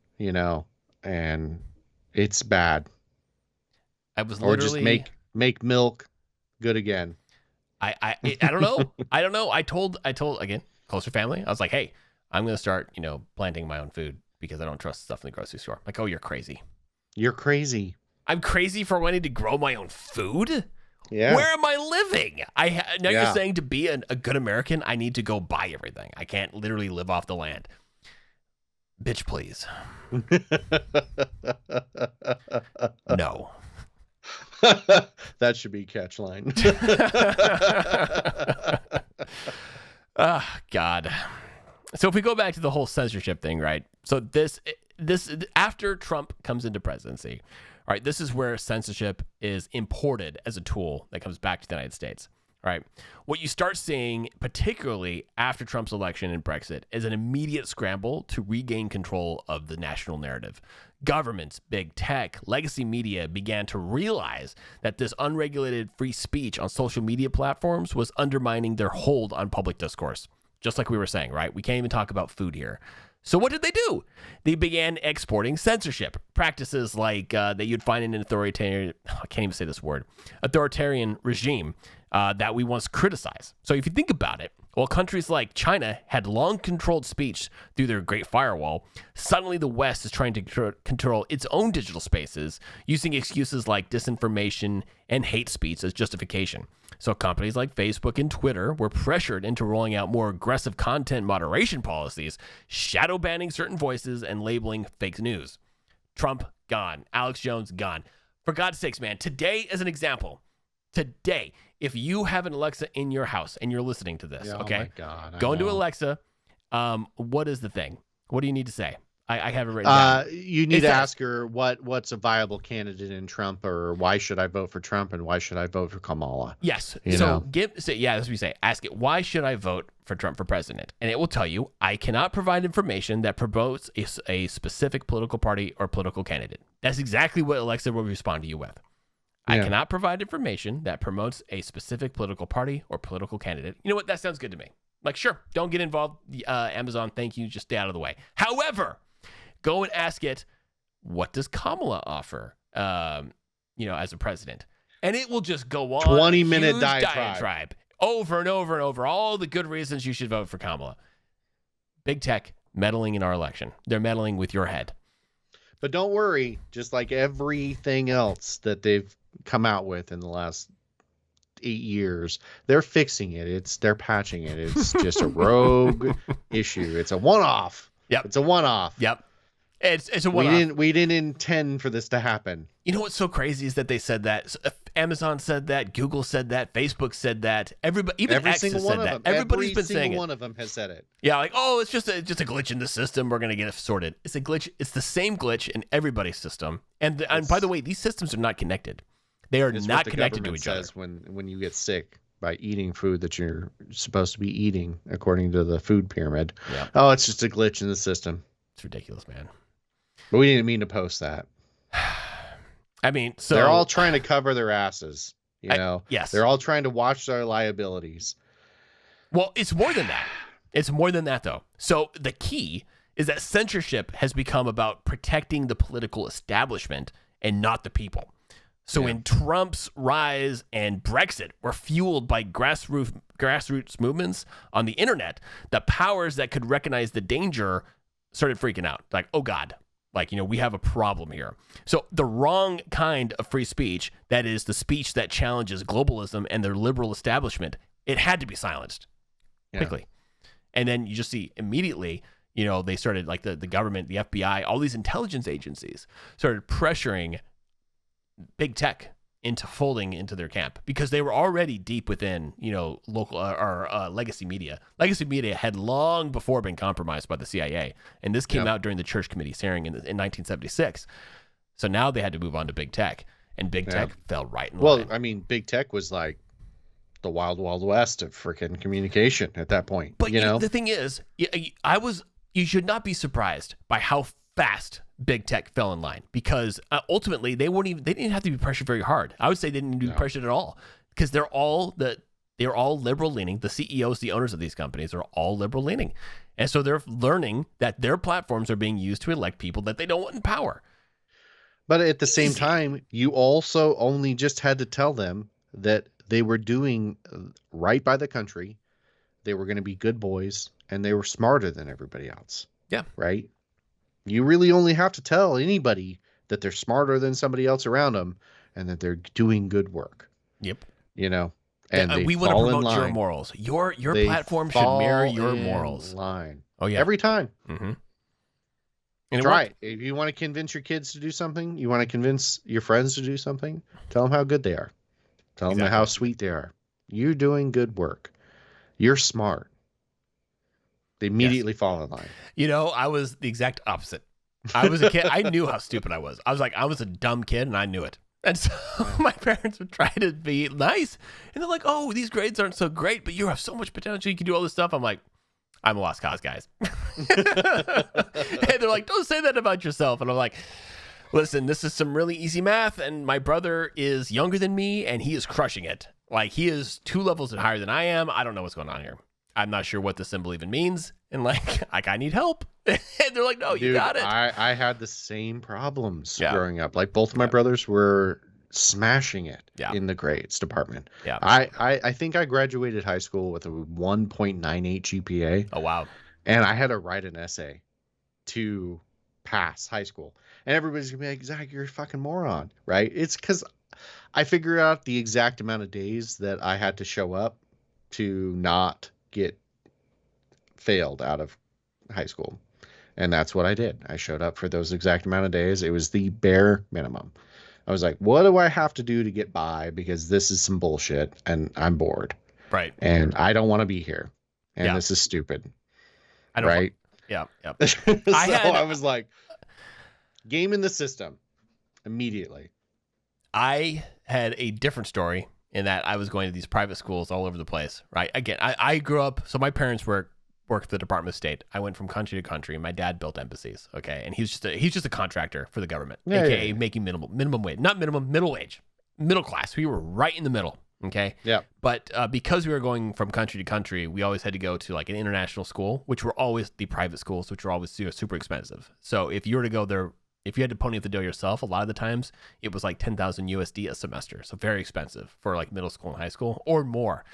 and it's bad? I was or just make milk good again. I don't know. I don't know. I told again, closer family. I was like, hey, I'm gonna start, planting my own food because I don't trust stuff in the grocery store. Like, oh, you're crazy. You're crazy. I'm crazy for wanting to grow my own food. Yeah. Where am I living? Now you're saying to be a good American, I need to go buy everything. I can't literally live off the land. Bitch, please. No. That should be catch line. God. So if we go back to the whole censorship thing, right? So this after Trump comes into presidency, all right, this is where censorship is imported as a tool that comes back to the United States. All right. What you start seeing, particularly after Trump's election and Brexit, is an immediate scramble to regain control of the national narrative. Governments, big tech, legacy media began to realize that this unregulated free speech on social media platforms was undermining their hold on public discourse. Just like we were saying, right? We can't even talk about food here. So what did they do? They began exporting censorship practices like that you'd find in an authoritarian, I can't even say this word, authoritarian regime that we once criticized. So if you think about it, while countries like China had long controlled speech through their Great Firewall, suddenly the West is trying to control its own digital spaces using excuses like disinformation and hate speech as justification. So companies like Facebook and Twitter were pressured into rolling out more aggressive content moderation policies, shadow banning certain voices and labeling fake news. Trump gone. Alex Jones gone. For God's sakes, man, today as an example, today, if you have an Alexa in your house and you're listening to this, okay? Oh my God, go into Alexa. What is the thing? What do you need to say? I have it written down. You need to ask her what's a viable candidate in Trump, or why should I vote for Trump and why should I vote for Kamala? Yes. That's what we say. Ask it, why should I vote for Trump for president? And it will tell you, I cannot provide information that promotes a specific political party or political candidate. That's exactly what Alexa will respond to you with. I cannot provide information that promotes a specific political party or political candidate. You know what? That sounds good to me. Like, sure, don't get involved. Amazon, thank you. Just stay out of the way. However, go and ask it, what does Kamala offer, as a president? And it will just go on 20-minute diatribe over and over and over, all the good reasons you should vote for Kamala. Big tech meddling in our election. They're meddling with your head. But don't worry, just like everything else that they've come out with in the last 8 years, they're fixing it. They're patching it. It's just a rogue issue. It's a one-off. Yep. It's a one-off. Yep. It's a one-off. We didn't intend for this to happen. You know what's so crazy is that they said that. Amazon said that. Google said that. Facebook said that. Everybody, even every X single has one said of that. them. Everybody's been saying it. Every single one of them has said it. Yeah, like, oh, it's just a glitch in the system. We're gonna get it sorted. It's a glitch. It's the same glitch in everybody's system. And by the way, these systems are not connected. They are not connected to each other. When you get sick by eating food that you're supposed to be eating according to the food pyramid. Yeah. Oh, it's just a glitch in the system. It's ridiculous, man. But we didn't mean to post that. I mean, so they're all trying to cover their asses. Yes. They're all trying to watch their liabilities. Well, it's more than that. It's more than that, though. So the key is that censorship has become about protecting the political establishment and not the people. So when Trump's rise and Brexit were fueled by grassroots movements on the internet, the powers that could recognize the danger started freaking out. Like, oh God, we have a problem here. So the wrong kind of free speech, that is the speech that challenges globalism and their liberal establishment, it had to be silenced quickly. And then you just see immediately, they started, like the government, the FBI, all these intelligence agencies started pressuring big tech into folding into their camp because they were already deep within, local or legacy media. Legacy media had long before been compromised by the CIA. And this came out during the Church Committee's hearing in 1976. So now they had to move on to big tech, and big tech fell right in line. Well, I mean, big tech was like the wild, wild west of freaking communication at that point. But the thing is, you should not be surprised by how fast big tech fell in line, because ultimately they didn't have to be pressured very hard. I would say they didn't do pressured at all, because they're all liberal leaning. The CEOs, the owners of these companies are all liberal leaning. And so they're learning that their platforms are being used to elect people that they don't want in power. But at the same time, you also only just had to tell them that they were doing right by the country. They were going to be good boys, and they were smarter than everybody else. Yeah. Right? You really only have to tell anybody that they're smarter than somebody else around them and that they're doing good work. Yep. You know, and they we want to fall in promote your line. morals. Your They platform should mirror fall your in morals. line. Oh yeah. Every time. Mm-hmm. And Try it. If you want to convince your kids to do something, you want to convince your friends to do something, tell them how good they are. Tell them how sweet they are. You're doing good work. You're smart. They immediately fall in line. You know, I was the exact opposite. I was a kid. I knew how stupid I was. I was a dumb kid, and I knew it. And so my parents would try to be nice, and they're like, "Oh, these grades aren't so great, but you have so much potential. You can do all this stuff." I'm like, "I'm a lost cause, guys." And they're like, "Don't say that about yourself." And I'm like, "Listen, this is some really easy math, and my brother is younger than me, and he is crushing it. Like, he is 2 levels higher than I am. I don't know what's going on here. I'm not sure what this symbol even means, and like I need help." And they're like, "No, you got it." I had the same problems growing up. Like, both of my brothers were smashing it in the grades department. Yeah. I think I graduated high school with a 1.98 GPA. Oh wow. And I had to write an essay to pass high school. And everybody's gonna be like, "Zach, you're a fucking moron," right? It's because I figured out the exact amount of days that I had to show up to not get failed out of high school. And that's what I did. I showed up for those exact amount of days. It was the bare minimum. I was like, what do I have to do to get by? Because this is some bullshit and I'm bored. Right. And I don't want to be here. And this is stupid. I don't right? Yeah. I was like, game in the system immediately. I had a different story in that I was going to these private schools all over the place, right? Again, I grew up, so my parents worked for the Department of State. I went from country to country. My dad built embassies, okay? And he's just a contractor for the government, aka making minimum wage. Not minimum, middle wage. Middle class. We were right in the middle, okay? Yeah. But because we were going from country to country, we always had to go to like an international school, which were always the private schools, which were always super expensive. So if you were to go there, if you had to pony up the dough yourself, a lot of the times it was like 10,000 USD a semester. So very expensive for like middle school and high school or more.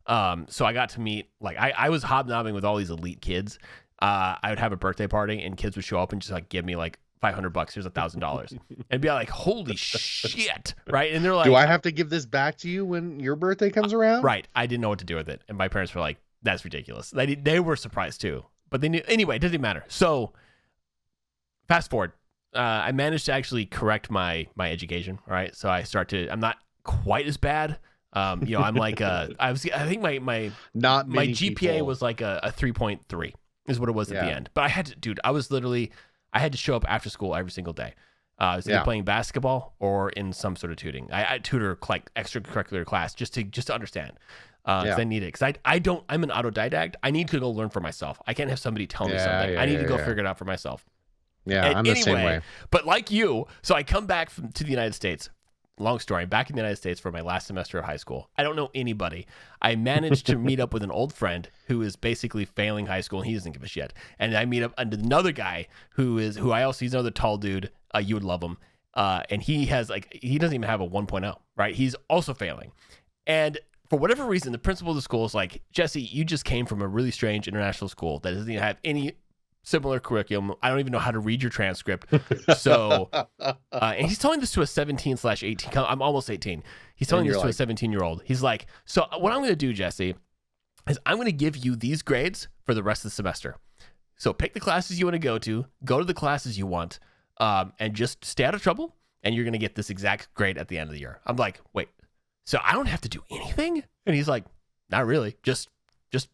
So I got to meet, like, I was hobnobbing with all these elite kids. I would have a birthday party and kids would show up and just like give me like $500. Here's $1,000 and be like, holy shit. Right. And they're like, do I have to give this back to you when your birthday comes around? Right. I didn't know what to do with it. And my parents were like, that's ridiculous. They were surprised too, but they knew anyway, it doesn't matter. So fast forward, I managed to actually correct my education. Right. So I'm not quite as bad. I'm like I think my GPA was like a 3.3 is what it was at the end. But I had to show up after school every single day. I was either playing basketball or in some sort of tutoring. I tutor like extracurricular class just to understand. Because I need it. Because I'm an autodidact. I need to go learn for myself. I can't have somebody tell me something. I need to go figure it out for myself. Yeah, I'm the same way. But like you, so I come back to the United States. Long story. I'm back in the United States for my last semester of high school. I don't know anybody. I managed to meet up with an old friend who is basically failing high school, and he doesn't give a shit. And I meet up with another guy he's another tall dude. You would love him. And he doesn't even have a 1.0, right? He's also failing. And for whatever reason, the principal of the school is like, Jesse, you just came from a really strange international school that doesn't even have any similar curriculum. I don't even know how to read your transcript. So, and he's telling this to a 17/18. I'm almost 18. He's telling this to a 17-year-old. He's like, so what I'm going to do, Jesse, is I'm going to give you these grades for the rest of the semester. So pick the classes you want to go to the classes you want, and just stay out of trouble. And you're going to get this exact grade at the end of the year. I'm like, wait, so I don't have to do anything? And he's like, not really. Just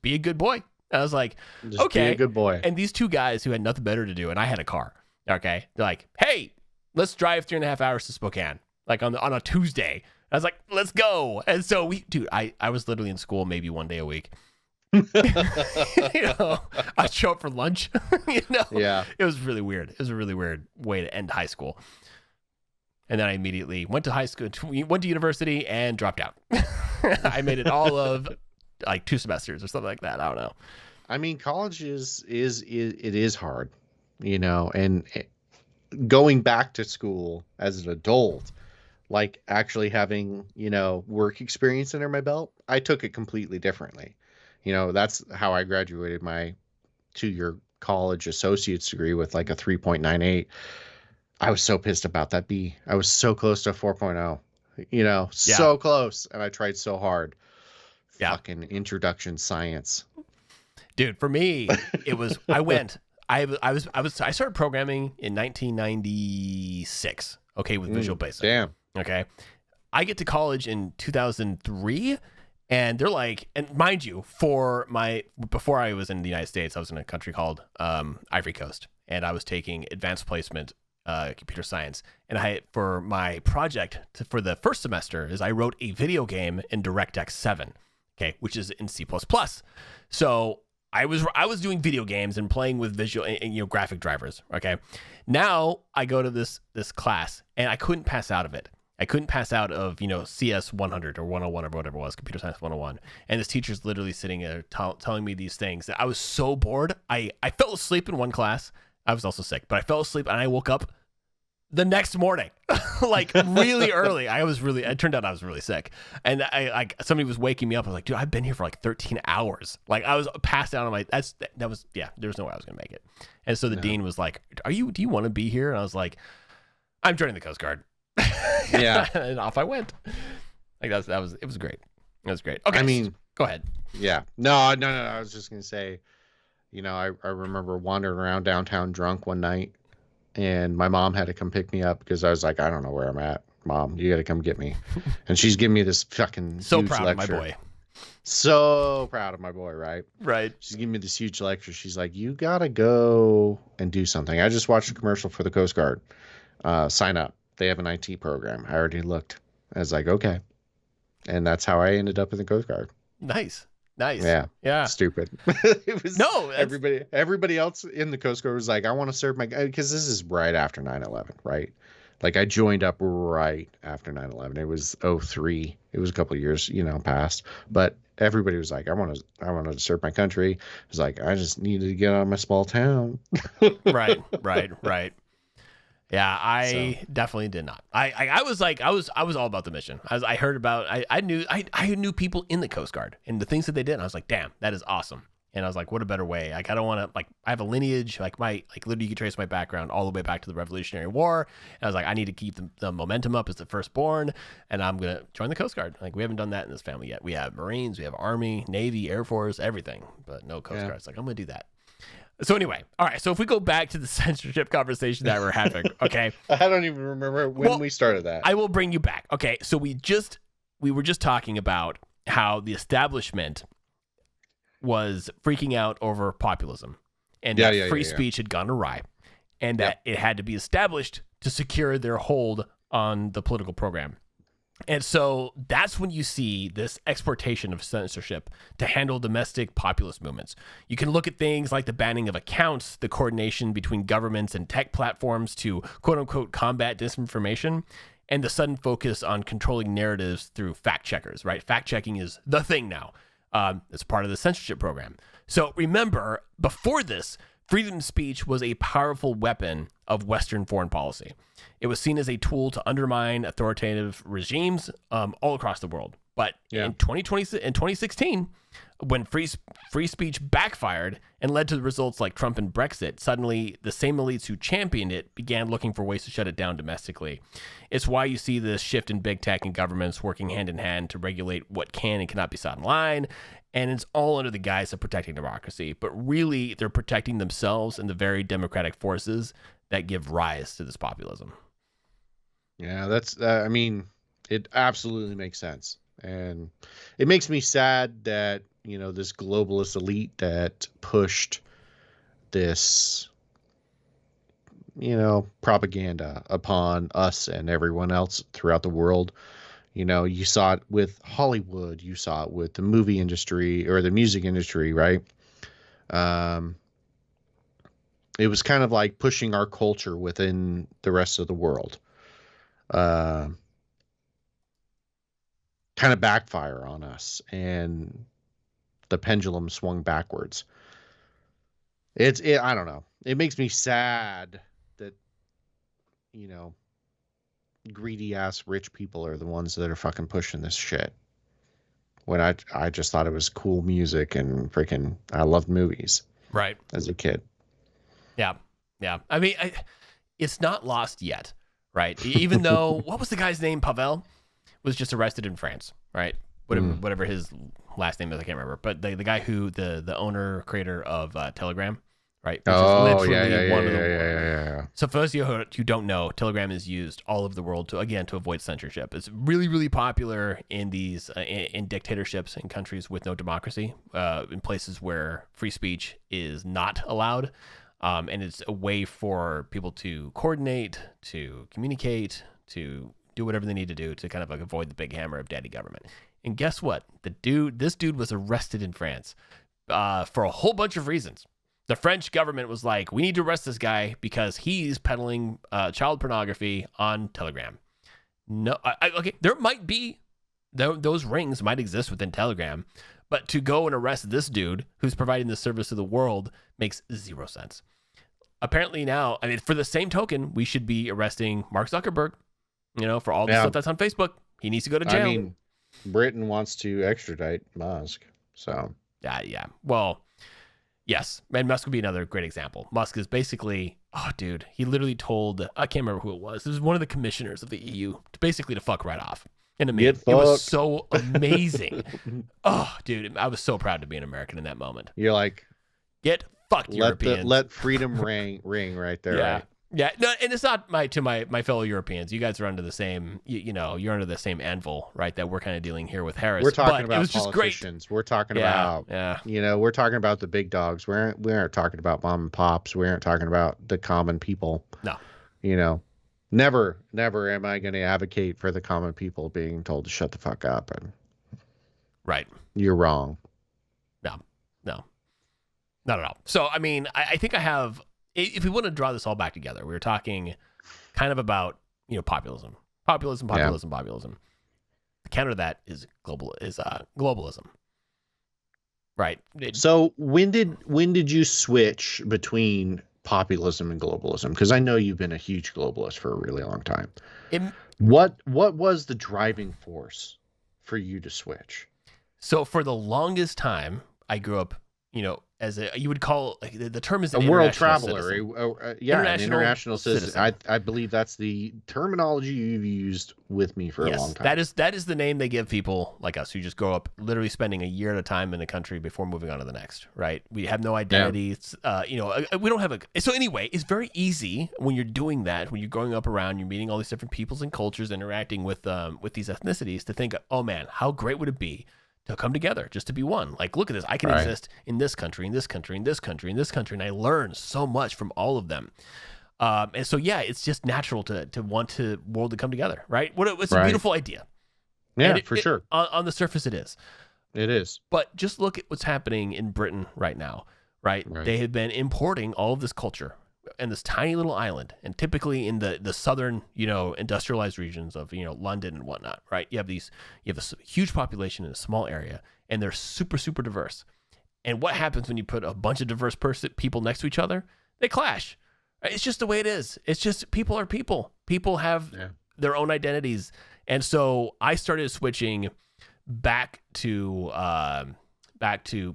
be a good boy. I was like, just okay, be a good boy. And these two guys who had nothing better to do, and I had a car. Okay, they're like, hey, let's drive 3.5 hours to Spokane, like on a Tuesday. I was like, let's go. And so I was literally in school maybe one day a week. I'd show up for lunch. Yeah, it was really weird. It was a really weird way to end high school. And then I immediately went to high school, went to university, and dropped out. I made it all of like 2 semesters or something like that. I don't know. I mean, college is hard, and going back to school as an adult, like actually having, work experience under my belt, I took it completely differently. That's how I graduated my 2-year college associate's degree with like a 3.98. I was so pissed about that B. I was so close to a 4.0, Yeah. so close. And I tried so hard. Yeah. Fucking introduction science. Dude, for me, it was, I started programming in 1996. Okay. With Visual Basic. Damn. Okay. I get to college in 2003, and they're like, and mind you, before I was in the United States, I was in a country called Ivory Coast, and I was taking advanced placement computer science. And for my project for the first semester is I wrote a video game in DirectX 7, okay, which is in C++. So I was doing video games and playing with visual and graphic drivers. Okay, now I go to this class and I couldn't pass out of it. I couldn't pass out of CS 100 or 101 or whatever it was, computer science 101. And this teacher's literally sitting there telling me these things. I was so bored. I fell asleep in one class. I was also sick, but I fell asleep and I woke up the next morning, like really early. It turned out I was really sick. And somebody was waking me up. I was like, dude, I've been here for like 13 hours. Like I was passed out on there was no way I was going to make it. And so the dean was like, do you want to be here? And I was like, I'm joining the Coast Guard. Yeah. And off I went. Like it was great. It was great. Okay. I mean, go ahead. Yeah. No. I was just going to say, I remember wandering around downtown drunk one night, and my mom had to come pick me up because I was like, I don't know where I'm at. Mom, you got to come get me. And she's giving me this fucking so huge proud lecture. of my boy. So proud of my boy, right? Right. She's giving me this huge lecture. She's like, you got to go and do something. I just watched a commercial for the Coast Guard. Sign up. They have an IT program. I already looked. I was like, okay. And that's how I ended up in the Coast Guard. Nice. Yeah. Stupid. It was no. Everybody else in the Coast Guard was like, I want to serve because this is right after 9/11, right? Like I joined up right after 9/11. It was 2003. It was a couple of years, past. But everybody was like, I want to serve my country. I was like, I just needed to get out of my small town. Right. Yeah, I definitely did not. I was all about the mission. I heard about. I knew people in the Coast Guard and the things that they did. And I was like, damn, that is awesome. And I was like, what a better way? Like, I don't want to I have a lineage. Literally, you can trace my background all the way back to the Revolutionary War. And I was like, I need to keep the momentum up as the firstborn, and I'm gonna join the Coast Guard. Like, we haven't done that in this family yet. We have Marines, we have Army, Navy, Air Force, everything, but no Coast Guard. It's like I'm gonna do that. So anyway, all right. So if we go back to the censorship conversation that we're having, okay. I don't even remember when we started that. I will bring you back. Okay. So we were just talking about how the establishment was freaking out over populism, and that free speech had gone awry, and that it had to be established to secure their hold on the political program. And so that's when you see this exportation of censorship to handle domestic populist movements. You can look at things like the banning of accounts, the coordination between governments and tech platforms to quote unquote combat disinformation, and the sudden focus on controlling narratives through fact checkers, right? Fact checking is the thing now. It's part of the censorship program. So remember, before this, freedom of speech was a powerful weapon of Western foreign policy. It was seen as a tool to undermine authoritative regimes all across the world. But in 2016, when free speech backfired and led to the results like Trump and Brexit, suddenly the same elites who championed it began looking for ways to shut it down domestically. It's why you see this shift in big tech and governments working hand in hand to regulate what can and cannot be said online. And it's all under the guise of protecting democracy. But really, they're protecting themselves and the very democratic forces that give rise to this populism. Yeah, that's, it absolutely makes sense. And it makes me sad that, this globalist elite that pushed this, propaganda upon us and everyone else throughout the world. You saw it with Hollywood, you saw it with the movie industry or the music industry, right? It was kind of like pushing our culture within the rest of the world. Kind of backfire on us, and the pendulum swung backwards. I don't know. It makes me sad that, greedy ass rich people are the ones that are fucking pushing this shit. When I just thought it was cool music and freaking I loved movies Right. as a kid. Yeah. Yeah. I mean, it's not lost yet, right? Even though, what was the guy's name? Pavel was just arrested in France, right? Whatever his last name is, I can't remember. But the guy who, the owner, creator of Telegram, right? Which is literally one of the yeah. So for those of you who don't know, Telegram is used all over the world to avoid censorship. It's really, really popular in these in dictatorships in countries with no democracy, in places where free speech is not allowed, and it's a way for people to coordinate, to communicate, to do whatever they need to do to kind of like avoid the big hammer of daddy government. And guess what? This dude was arrested in France for a whole bunch of reasons. The French government was like, we need to arrest this guy because he's peddling child pornography on Telegram. No, okay, there might be, those rings might exist within Telegram, but to go and arrest this dude who's providing this service to the world makes zero sense. Apparently now, I mean, for the same token, we should be arresting Mark Zuckerberg, for all the stuff that's on Facebook. He needs to go to jail. I mean, Britain wants to extradite Musk, so. Yeah. Well, yes, and Musk would be another great example. Musk is basically, he literally told, I can't remember who it was. It was one of the commissioners of the EU, to fuck right off. And it was so amazing. Dude, I was so proud to be an American in that moment. You're like, get fucked, Europeans. Let freedom ring right there. Yeah. Right? Yeah, no, and it's not my fellow Europeans. You guys are under the same, you're under the same anvil, right? That we're kind of dealing here with Harris. We're talking about politicians. We're talking about, we're talking about the big dogs. We aren't talking about mom and pops. We aren't talking about the common people. No. Never am I going to advocate for the common people being told to shut the fuck up. And right. You're wrong. No, not at all. So, I mean, I think I have. If we want to draw this all back together, we were talking kind of about, populism. The counter to that is globalism. Right. So when did you switch between populism and globalism? Because I know you've been a huge globalist for a really long time. What was the driving force for you to switch? So for the longest time, I grew up, as you would call, the term is a world traveler, an international citizen. I believe that's the terminology you've used with me for a long time. That is the name they give people like us who just grow up literally spending a year at a time in a country before moving on to the next, right? We have no identity. Yeah. We don't have so anyway, it's very easy when you're doing that, when you're growing up around, you're meeting all these different peoples and cultures, interacting with these ethnicities, to think, oh man, how great would it be to come together, just to be one. Like, look at this. I can exist in this country, in this country, in this country, in this country, and I learn so much from all of them. And so, yeah, it's just natural to want the world to come together, right? It's a beautiful idea. Yeah, for sure. On the surface, it is. It is. But just look at what's happening in Britain right now, right? They have been importing all of this culture in this tiny little island, and typically in the southern, industrialized regions of, London and whatnot, right? You have a huge population in a small area, and they're super, super diverse. And what happens when you put a bunch of diverse people next to each other? They clash. It's just the way it is. It's just people are people. People have their own identities. And so I started switching back to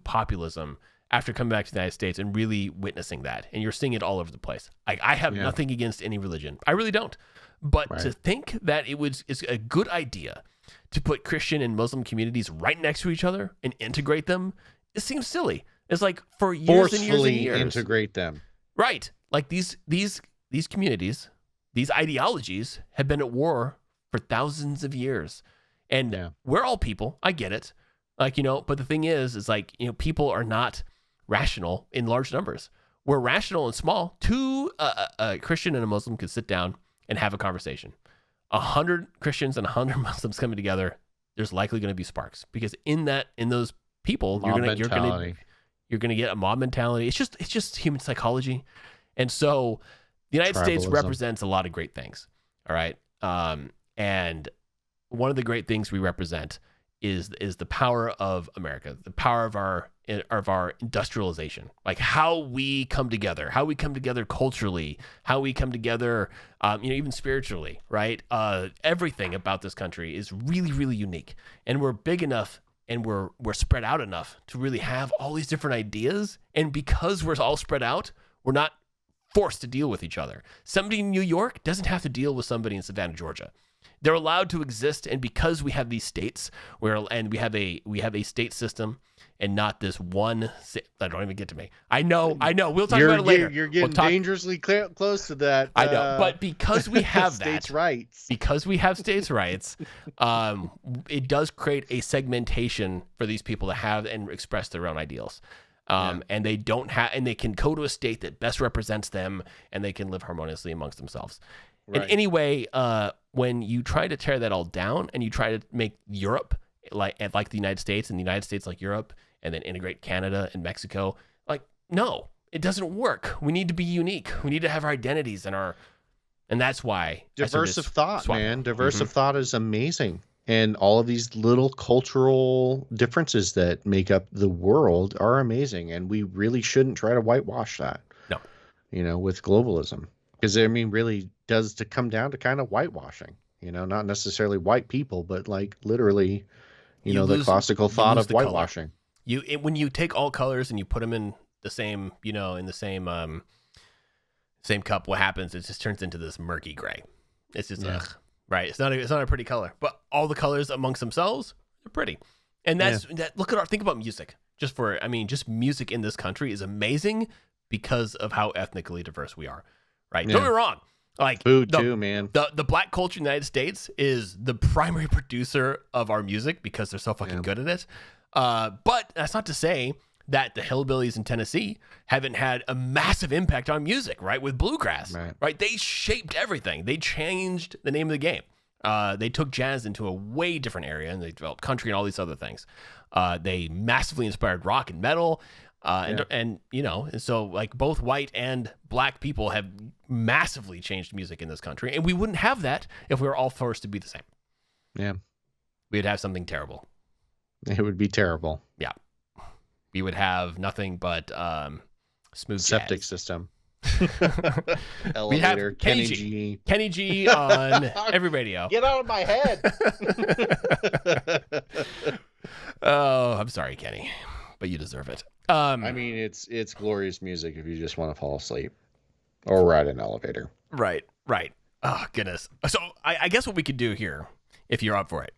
populism after coming back to the United States and really witnessing that. And you're seeing it all over the place. I have nothing against any religion. I really don't. But to think that it's a good idea to put Christian and Muslim communities right next to each other and integrate them, it seems silly. It's like for years and years and years. Integrate them. Right. Like these communities, these ideologies have been at war for thousands of years. And we're all people. I get it. Like, but the thing is like, people are not rational in large numbers. We're rational and small. Two, a Christian and a Muslim could sit down and have a conversation. 100 Christians and 100 Muslims coming together, there's likely going to be sparks, because in those people, you're going to get a mob mentality. It's just human psychology. And so the United States represents a lot of great things. All right. And one of the great things we represent is the power of America, the power of our industrialization, like how we come together culturally, how we come together, even spiritually, right? Everything about this country is really, really unique, and we're big enough and we're spread out enough to really have all these different ideas. And because we're all spread out, we're not forced to deal with each other. Somebody in New York doesn't have to deal with somebody in Savannah, Georgia. They're allowed to exist, and because we have these states, we have a state system, and not this one. Don't even get to me. I know. We'll talk about it later. You're getting dangerously close to that. I know, but because we have states' rights, it does create a segmentation for these people to have and express their own ideals. And they don't have, and they can go to a state that best represents them, and they can live harmoniously amongst themselves. Right. And anyway, when you try to tear that all down and you try to make Europe like the United States, and the United States like Europe, and then integrate Canada and Mexico, no, it doesn't work. We need to be unique. We need to have our identities and that's why diverse of thought, man. Diverse of thought is amazing. And all of these little cultural differences that make up the world are amazing. And we really shouldn't try to whitewash that. No. With globalism. Because, really does to come down to kind of whitewashing. Not necessarily white people, but literally, the classical thought of whitewashing. When you take all colors and you put them in the same, in the same cup, what happens? It just turns into this murky gray. It's just ugh. Right, it's not a pretty color, but all the colors amongst themselves are pretty, and that's that. Think about music. Just music in this country is amazing because of how ethnically diverse we are. Right, don't get me wrong. Food too, man. The black culture in the United States is the primary producer of our music because they're so fucking good at it. But that's not to say that the hillbillies in Tennessee haven't had a massive impact on music, right? With bluegrass, right? They shaped everything. They changed the name of the game. They took jazz into a way different area, and they developed country and all these other things. They massively inspired rock and metal, and so both white and black people have massively changed music in this country, and we wouldn't have that if we were all forced to be the same. Yeah, we'd have something terrible. It would be terrible. Yeah. We would have nothing but smooth septic jazz. System. Elevator. We'd have Kenny G. Kenny G on every radio. Get out of my head. Oh, I'm sorry, Kenny, but you deserve it. It's glorious music if you just want to fall asleep or ride an elevator. Right. Oh, goodness. So I guess what we could do here, if you're up for it,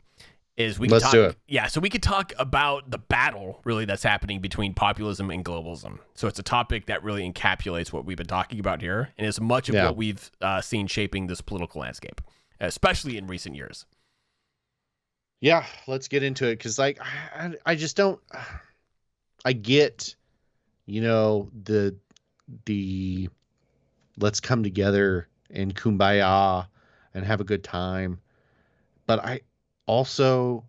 is we Let's do it. Yeah, so we could talk about the battle really that's happening between populism and globalism. So it's a topic that really encapsulates what we've been talking about here, and is much of what we've seen shaping this political landscape, especially in recent years. Yeah, let's get into it, because I just don't. I get, the let's come together and kumbaya and have a good time, but I also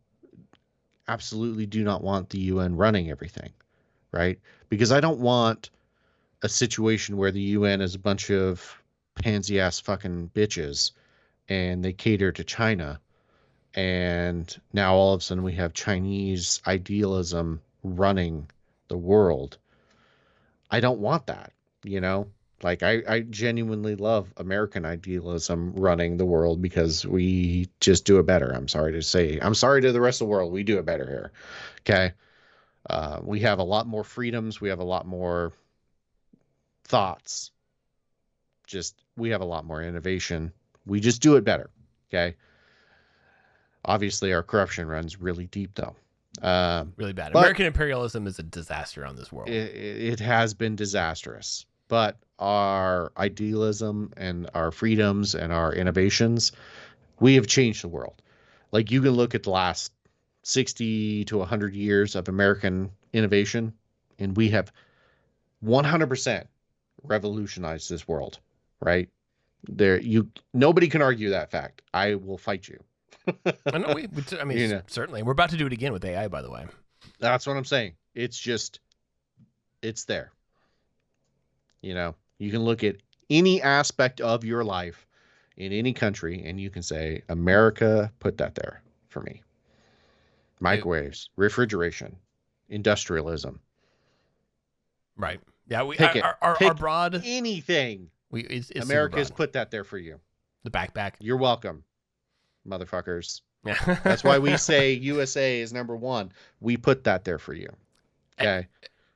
absolutely do not want the UN running everything, right? Because I don't want a situation where the UN is a bunch of pansy ass fucking bitches and they cater to China, and now all of a sudden we have Chinese idealism running the world. I don't want that, I genuinely love American idealism running the world, because we just do it better. I'm sorry to say. I'm sorry to the rest of the world. We do it better here. Okay. We have a lot more freedoms. We have a lot more thoughts. We have a lot more innovation. We just do it better. Okay. Obviously, our corruption runs really deep, though. Really bad. American imperialism is a disaster on this world. It has been disastrous. But our idealism and our freedoms and our innovations, we have changed the world. You can look at the last 60 to 100 years of American innovation, and we have 100% revolutionized this world, right? Nobody can argue that fact. I will fight you. I know certainly. We're about to do it again with AI, by the way. That's what I'm saying. It's there. You can look at any aspect of your life in any country, and you can say, America put that there for me. Microwaves, refrigeration, industrialism. Right. Yeah. We Pick it. our Pick broad. anything. It's America's super broad. put that there for you. The backpack. You're welcome, motherfuckers. Yeah. That's why we say USA is number one. We put that there for you. Okay.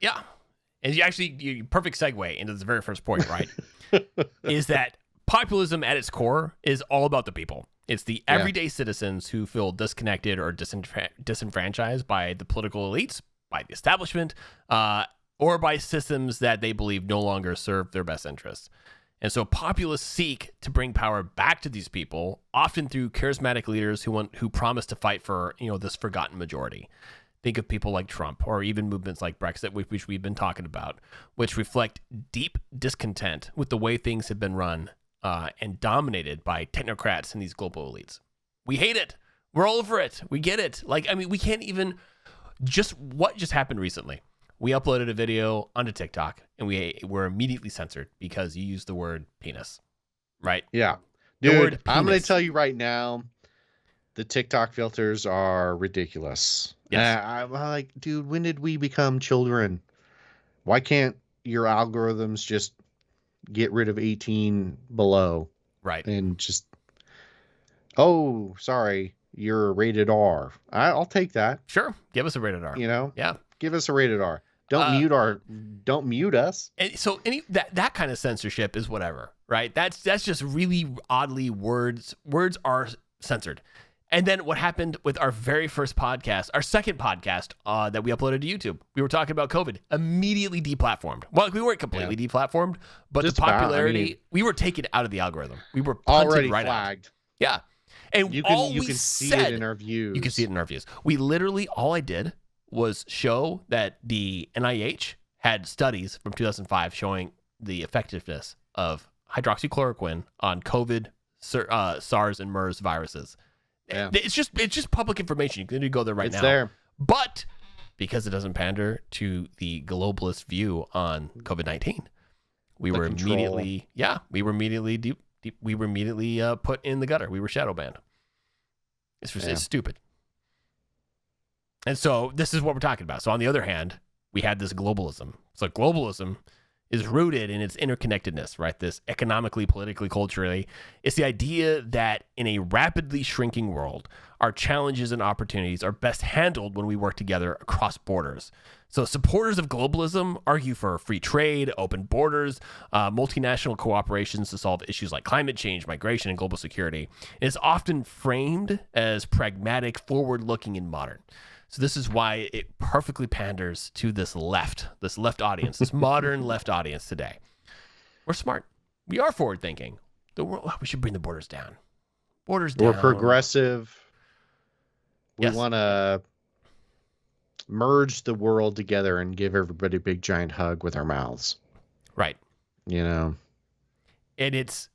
Yeah. And you perfect segue into the very first point, right? Is that populism at its core is all about the people. It's the everyday citizens who feel disconnected or disenfranchised by the political elites, by the establishment, or by systems that they believe no longer serve their best interests. And so populists seek to bring power back to these people, often through charismatic leaders who promise to fight for, this forgotten majority. Think of people like Trump, or even movements like Brexit, which we've been talking about, which reflect deep discontent with the way things have been run and dominated by technocrats and these global elites. We hate it. We're all over it. We get it. We can't even what just happened recently. We uploaded a video onto TikTok and we were immediately censored because you used the word penis, right? Yeah. Dude, I'm going to tell you right now, the TikTok filters are ridiculous. Yes. I'm like, dude, when did we become children? Why can't your algorithms just get rid of 18 below? Right. And just, oh, sorry, you're rated R. I'll take that. Sure. Give us a rated R. Yeah. Give us a rated R. Don't mute us. And so that kind of censorship is whatever, right? That's just really oddly words are censored. And then what happened with our very first podcast, our second podcast that we uploaded to YouTube, we were talking about COVID, immediately deplatformed. Well, we weren't completely deplatformed, but just the popularity, we were taken out of the algorithm. We were already right flagged. Out. Yeah. And you can see it in our views. You can see it in our views. We literally, all I did was show that the NIH had studies from 2005 showing the effectiveness of hydroxychloroquine on COVID, SARS, and MERS viruses. Yeah. It's just public information. You can go there right now. It's there. But because it doesn't pander to the globalist view on COVID-19, we were immediately put in the gutter. We were shadow banned. It's stupid. And so this is what we're talking about. So on the other hand, we had this globalism. So globalism is rooted in its interconnectedness, right? This economically, politically, culturally. It's the idea that in a rapidly shrinking world, our challenges and opportunities are best handled when we work together across borders. So supporters of globalism argue for free trade, open borders, multinational cooperations to solve issues like climate change, migration, and global security. And it's often framed as pragmatic, forward-looking, and modern. So this is why it perfectly panders to this left audience, this modern left audience today. We're smart. We are forward thinking. We should bring the borders down. We're progressive. We want to merge the world together and give everybody a big giant hug with our mouths. Right. And it's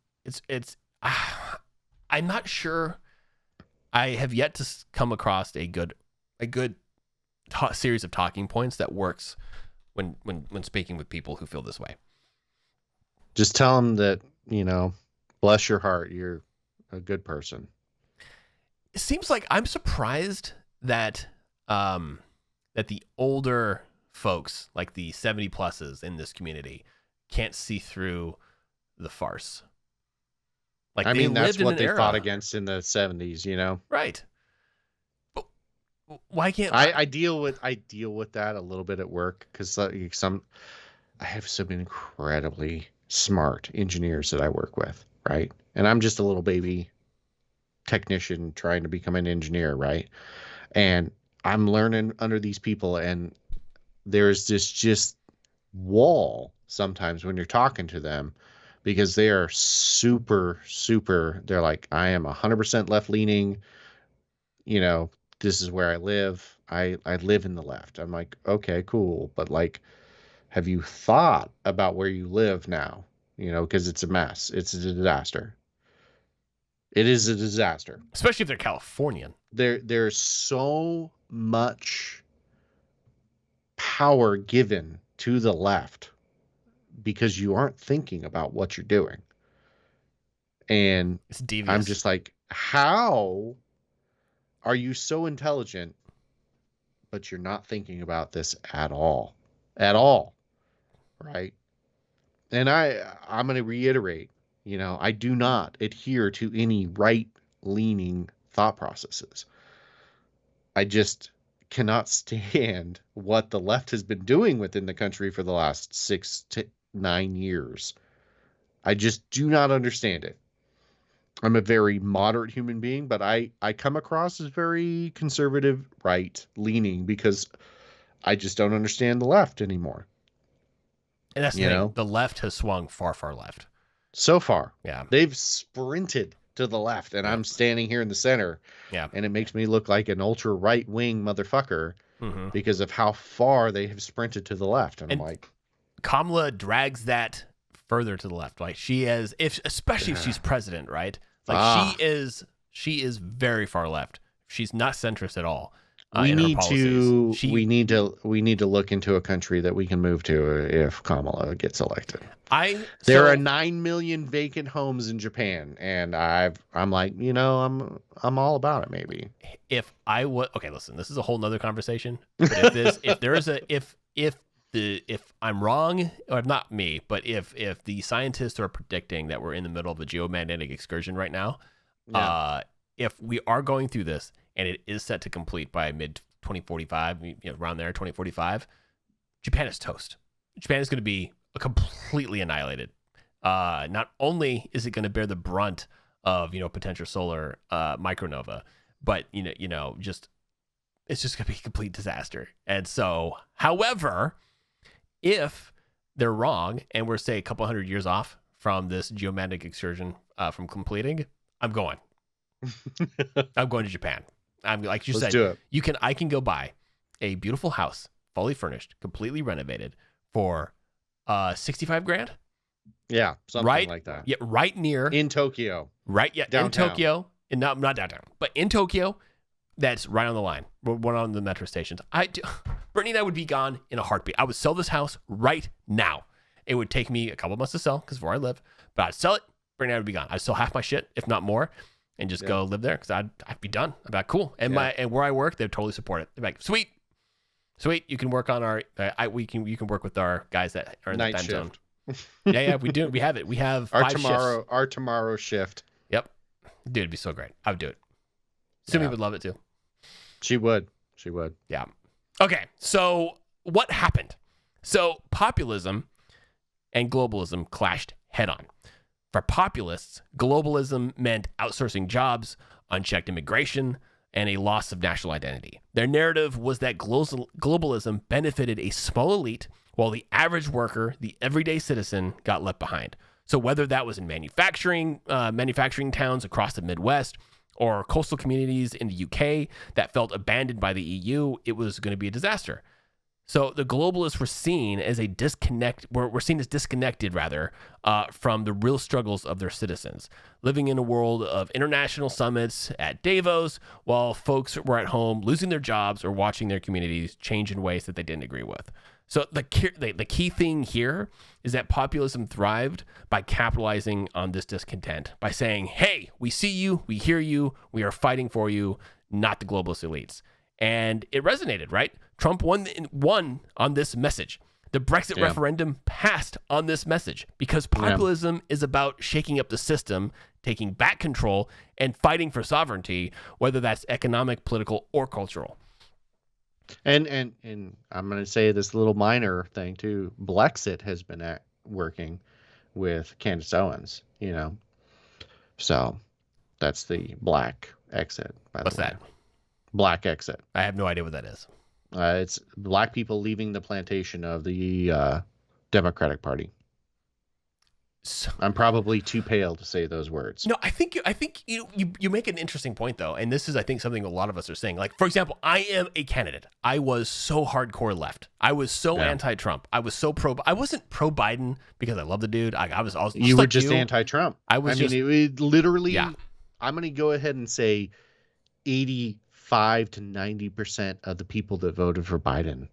I'm not sure. I have yet to come across a good series of talking points that works when speaking with people who feel this way. Just tell them that, bless your heart, you're a good person. It seems like I'm surprised that that the older folks, like the 70 pluses in this community, can't see through the farce. Like that's what they fought against in the 70s, Right. Why can't I deal with that a little bit at work because I have some incredibly smart engineers that I work with, right? And I'm just a little baby technician trying to become an engineer, right? And I'm learning under these people, and there's this just wall sometimes when you're talking to them because they are super, they're like, I am 100% left leaning, this is where I live. I live in the left. I'm like, okay, cool. But have you thought about where you live now? Because it's a mess. It's a disaster. It is a disaster. Especially if they're Californian. There's so much power given to the left because you aren't thinking about what you're doing. And it's devious. I'm just like, how are you so intelligent but you're not thinking about this at all. At all. Right? And I'm going to reiterate, I do not adhere to any right-leaning thought processes. I just cannot stand what the left has been doing within the country for the last 6 to 9 years. I just do not understand it. I'm a very moderate human being, but I come across as very conservative right-leaning because I just don't understand the left anymore. And that's the thing. The left has swung far, far left. So far. Yeah. They've sprinted to the left, and I'm standing here in the center. Yeah. And it makes me look like an ultra right-wing motherfucker because of how far they have sprinted to the left. And I'm like... Kamala drags that further to the left. Like she is, especially if she's president, right? Like she is very far left. She's not centrist at all. We need to look into a country that we can move to if Kamala gets elected. There are 9 million vacant homes in Japan, and I'm like, I'm all about it. Maybe if I would, okay, listen, this is a whole nother conversation. But if I'm wrong, or not me, but if the scientists are predicting that we're in the middle of a geomagnetic excursion right now, if we are going through this and it is set to complete by mid 2045, around there, 2045, Japan is toast. Japan is going to be completely annihilated. Not only is it going to bear the brunt of potential solar micronova, but it's just going to be a complete disaster. And so, however, if they're wrong and we're say a couple hundred years off from this geomagnetic excursion from completing, I'm going. I'm going to Japan. I'm like you Let's said. Do it. I can go buy a beautiful house, fully furnished, completely renovated for $65,000. Yeah, something like that. Yeah, right near in Tokyo. Right, yeah, downtown. In Tokyo, and not downtown, but in Tokyo. That's right on the line. One on the metro stations. Brittany and I would be gone in a heartbeat. I would sell this house right now. It would take me a couple months to sell because of where I live, but I'd sell it. Brittany and I would be gone. I'd sell half my shit, if not more, and just go live there because I'd be done. I'd be like, cool. And and where I work, they'd totally support it. They'd be like, sweet. You can work on our. You can work with our guys that are in night the time shift. zone. Yeah, we do. We have it. We have our 5 shifts. Our tomorrow shift. Yep, dude, it'd be so great. I would do it. Sumi would love it too. She would. Yeah. Okay. So what happened? So populism and globalism clashed head on. For populists, globalism meant outsourcing jobs, unchecked immigration, and a loss of national identity. Their narrative was that globalism benefited a small elite while the average worker, the everyday citizen, got left behind. So whether that was in manufacturing towns across the Midwest, or coastal communities in the UK that felt abandoned by the EU, it was going to be a disaster. So the globalists were seen as disconnected from the real struggles of their citizens, living in a world of international summits at Davos, while folks were at home losing their jobs or watching their communities change in ways that they didn't agree with. So the key thing here is that populism thrived by capitalizing on this discontent, by saying, hey, we see you, we hear you, we are fighting for you, not the globalist elites. And it resonated, right? Trump won on this message. The Brexit referendum passed on this message because populism is about shaking up the system, taking back control, and fighting for sovereignty, whether that's economic, political, or cultural. And I'm going to say this little minor thing too. Blexit has been working with Candace Owens, So that's the black exit. What's that? Black exit. I have no idea what that is. It's black people leaving the plantation of the Democratic Party. So, I'm probably too pale to say those words. No, I think you make an interesting point though, and this is I think something a lot of us are saying. Like for example, I am a candidate. I was so hardcore left. I was so anti-Trump. I was so pro. I wasn't pro Biden because I love the dude. I was also you were just anti-Trump. It literally. Yeah. I'm going to go ahead and say 85 to 90% of the people that voted for Biden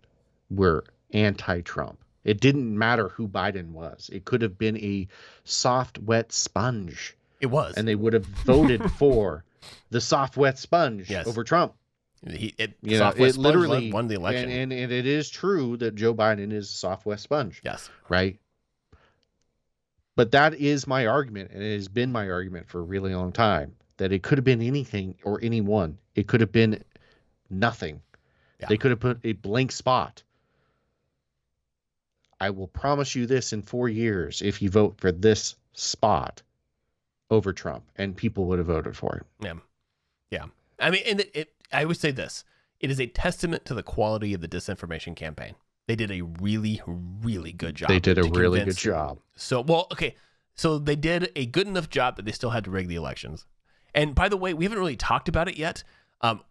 were anti-Trump. It didn't matter who Biden was. It could have been a soft, wet sponge. It was. And they would have voted for the soft, wet sponge over Trump. It It literally won the election. And it is true that Joe Biden is a soft West sponge. Yes. Right. But that is my argument, and it has been my argument for a really long time, that it could have been anything or anyone. It could have been nothing. Yeah. They could have put a blank spot. I will promise you this in 4 years, if you vote for this spot over Trump, and people would have voted for it. Yeah. Yeah. I mean, and I would say this. It is a testament to the quality of the disinformation campaign. They did a really, really good job. They did a really good job. So, well, okay. So they did a good enough job that they still had to rig the elections. And by the way, we haven't really talked about it yet.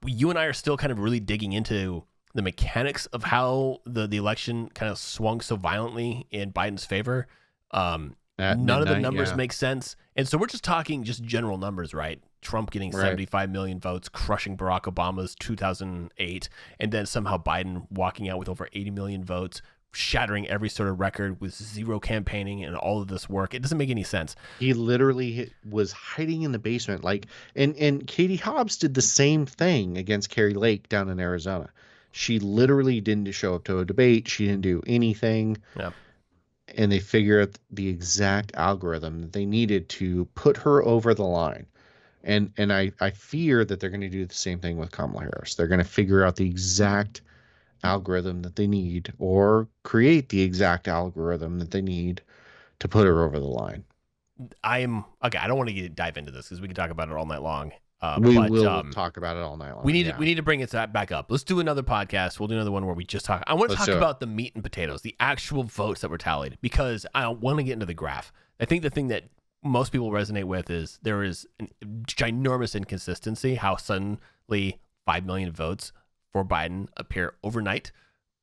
You and I are still kind of really digging into the mechanics of how the election kind of swung so violently in Biden's favor. None of the numbers make sense. And so we're just talking just general numbers, right? Trump getting 75 million votes, crushing Barack Obama's 2008, and then somehow Biden walking out with over 80 million votes, shattering every sort of record with zero campaigning and all of this work. It doesn't make any sense. He literally was hiding in the basement. And Katie Hobbs did the same thing against Carrie Lake down in Arizona. She literally didn't show up to a debate. She didn't do anything. Yeah. And they figured out the exact algorithm that they needed to put her over the line. And I fear that they're going to do the same thing with Kamala Harris. They're going to figure out the exact algorithm that they need, or create the exact algorithm that they need to put her over the line. I don't want to dive into this because we can talk about it all night long. We will talk about it all night long. We need to bring it back up. Let's do another podcast. We'll do another one where we just talk. I want to talk about the meat and potatoes, the actual votes that were tallied, because I want to get into the graph. I think the thing that most people resonate with is there is a ginormous inconsistency how suddenly 5 million votes for Biden appear overnight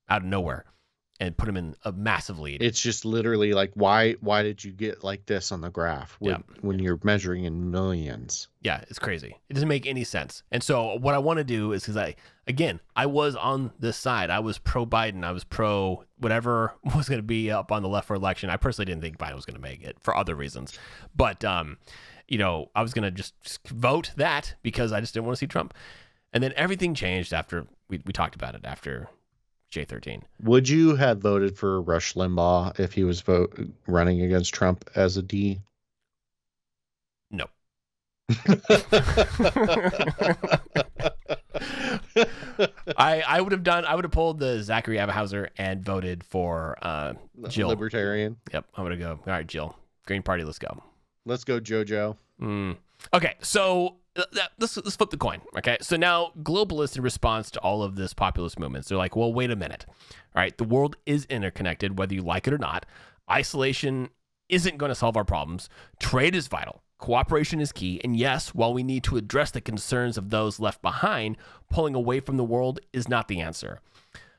out of nowhere and put him in a massive lead. It's just literally like, why did you get like this on the graph when you're measuring in millions? Yeah, it's crazy. It doesn't make any sense. And so what I want to do is, because I was on this side. I was pro Biden. I was pro whatever was going to be up on the left for election. I personally didn't think Biden was going to make it for other reasons. But, I was going to just vote that because I just didn't want to see Trump. And then everything changed after we talked about it after J13. Would you have voted for Rush Limbaugh if he was running against Trump as a D? No. I would have pulled the Zachary Abenhauser and voted for Jill. Libertarian. Yep, I'm gonna go. All right, Jill. Green Party, let's go. Let's go, JoJo. Okay, so let's flip the coin. Okay, so now globalists, in response to all of this populist movements, they're like, well, wait a minute. All right, the world is interconnected, whether you like it or not. Isolation isn't going to solve our problems. Trade is vital. Cooperation is key. And yes, while we need to address the concerns of those left behind, pulling away from the world is not the answer.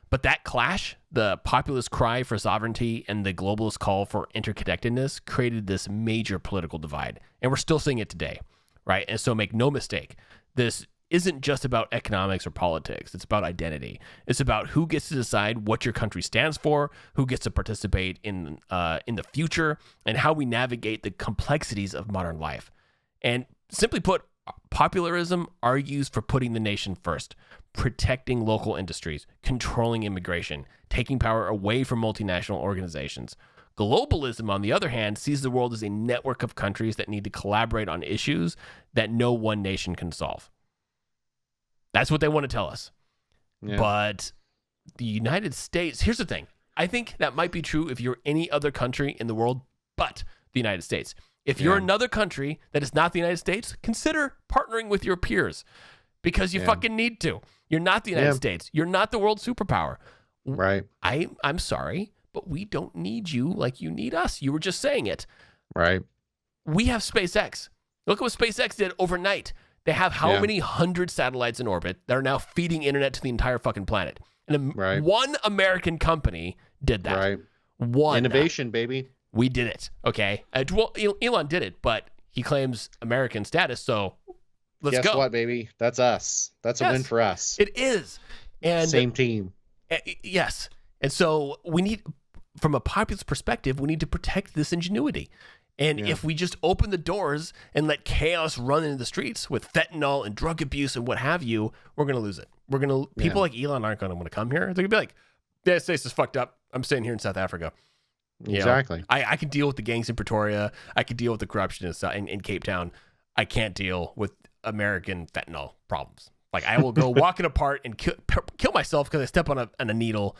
But that clash, the populist cry for sovereignty and the globalist call for interconnectedness, created this major political divide. And we're still seeing it today, right? And so make no mistake, this isn't just about economics or politics. It's about identity. It's about who gets to decide what your country stands for, who gets to participate in the future, and how we navigate the complexities of modern life. And simply put, popularism argues for putting the nation first, protecting local industries, controlling immigration, taking power away from multinational organizations. Globalism, on the other hand, sees the world as a network of countries that need to collaborate on issues that no one nation can solve. That's what they want to tell us. Yeah. But the United States, here's the thing. I think that might be true if you're any other country in the world but the United States. If you're another country that is not the United States, consider partnering with your peers because you fucking need to. You're not the United States. You're not the world superpower. Right. I'm sorry, but we don't need you like you need us. You were just saying it. Right. We have SpaceX. Look at what SpaceX did overnight. They have how many hundred satellites in orbit that are now feeding internet to the entire fucking planet. And one American company did that. Right. One. Innovation, baby. We did it. Okay. Well, Elon did it, but he claims American status. So let's go. Guess what, baby? That's us. That's a win for us. It is. And same team. Yes. And so we need, from a populist perspective, we need to protect this ingenuity. And if we just open the doors and let chaos run into the streets with fentanyl and drug abuse and what have you, we're going to lose it. People like Elon aren't going to want to come here. They're going to be like, yeah, this is fucked up. I'm staying here in South Africa. Exactly. I can deal with the gangs in Pretoria. I can deal with the corruption in Cape Town. I can't deal with American fentanyl problems. Like, I will go walk in a park and kill myself because I step on a needle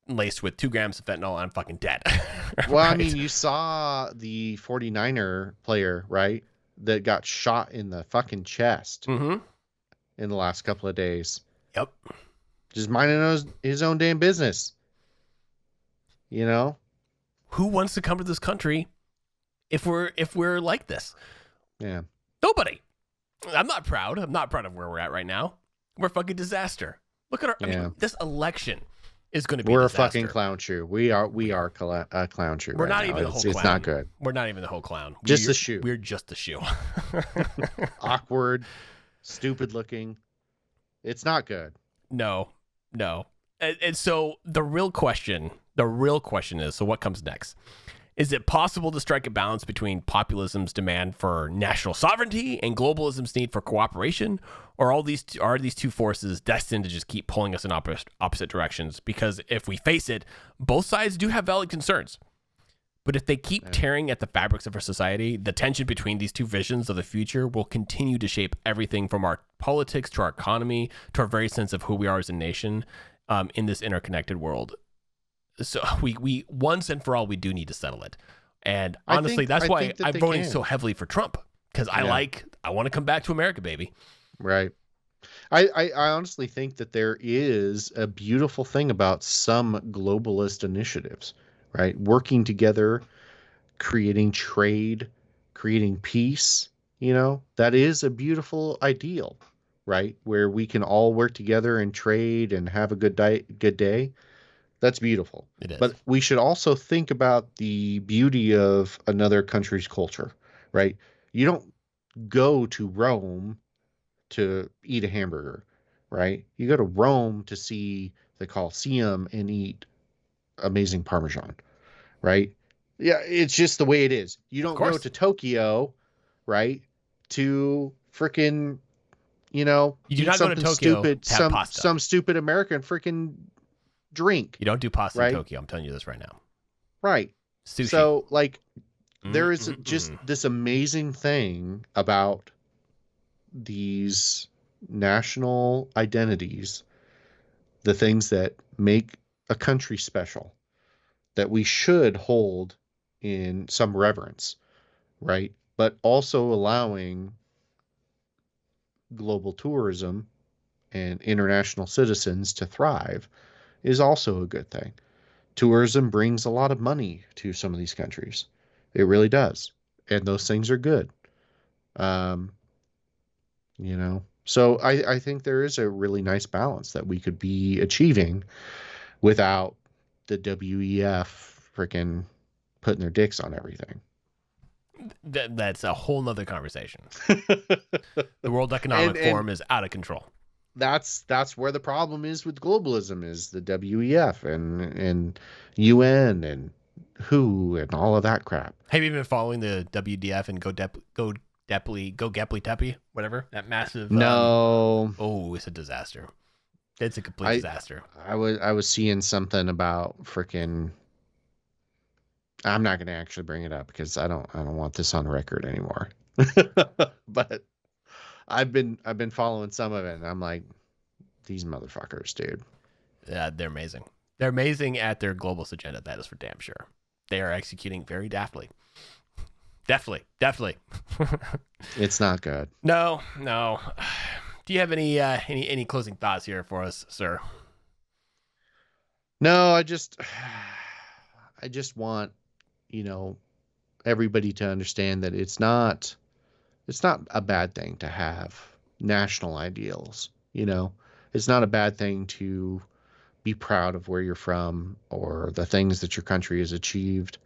laced with 2 grams of fentanyl and I'm fucking dead. Well, right? I mean, you saw the 49er player, right? That got shot in the fucking chest in the last couple of days. Yep. Just minding his own damn business. You know? Who wants to come to this country if we're like this? Yeah. Nobody. I'm not proud. I'm not proud of where we're at right now. We're a fucking disaster. Look at I mean, this election is going to be. We're a fucking clown shoe. We are a clown shoe. We're not even the whole clown. It's not good. We're not even the whole clown. Just the shoe. We're just the shoe. Awkward, stupid looking. It's not good. No. And so the real question is, so what comes next? Is it possible to strike a balance between populism's demand for national sovereignty and globalism's need for cooperation? Or are these two forces destined to just keep pulling us in opposite directions? Because if we face it, both sides do have valid concerns. But if they keep tearing at the fabrics of our society, the tension between these two visions of the future will continue to shape everything from our politics to our economy to our very sense of who we are as a nation in this interconnected world. So we once and for all, we do need to settle it. And honestly, that's why I'm voting so heavily for Trump, because I want to come back to America, baby. Right. I honestly think that there is a beautiful thing about some globalist initiatives, right? Working together, creating trade, creating peace, that is a beautiful ideal, right? Where we can all work together and trade and have a good day. That's beautiful. It is. But we should also think about the beauty of another country's culture, right? You don't go to Rome to eat a hamburger, right? You go to Rome to see the Colosseum and eat amazing Parmesan, right? Yeah, it's just the way it is. You don't go to Tokyo, right? To frickin', you do not go to Tokyo stupid, to have pasta. Some stupid American frickin' drink. You don't do pasta in Tokyo. I'm telling you this right now. Right. Sushi. So, there is just this amazing thing about these national identities, the things that make a country special, that we should hold in some reverence, right? But also allowing global tourism and international citizens to thrive is also a good thing. Tourism brings a lot of money to some of these countries. It really does. And those things are good. So I think there is a really nice balance that we could be achieving without the WEF freaking putting their dicks on everything. That's a whole nother conversation. The World Economic Forum is out of control. That's where the problem is with globalism, is the WEF and UN and WHO and all of that crap. Have you been following the WDF and Go Gepley Teppy, whatever, that massive? No. It's a disaster. It's a complete disaster. I was seeing something about freaking. I'm not going to actually bring it up because I don't want this on record anymore. But I've been following some of it, and I'm like, these motherfuckers, dude. Yeah, they're amazing. They're amazing at their globalist agenda. That is for damn sure. They are executing very deftly. Definitely. It's not good. No. Do you have any closing thoughts here for us, sir? No, I just want, everybody to understand that it's not a bad thing to have national ideals. It's not a bad thing to be proud of where you're from or the things that your country has achieved.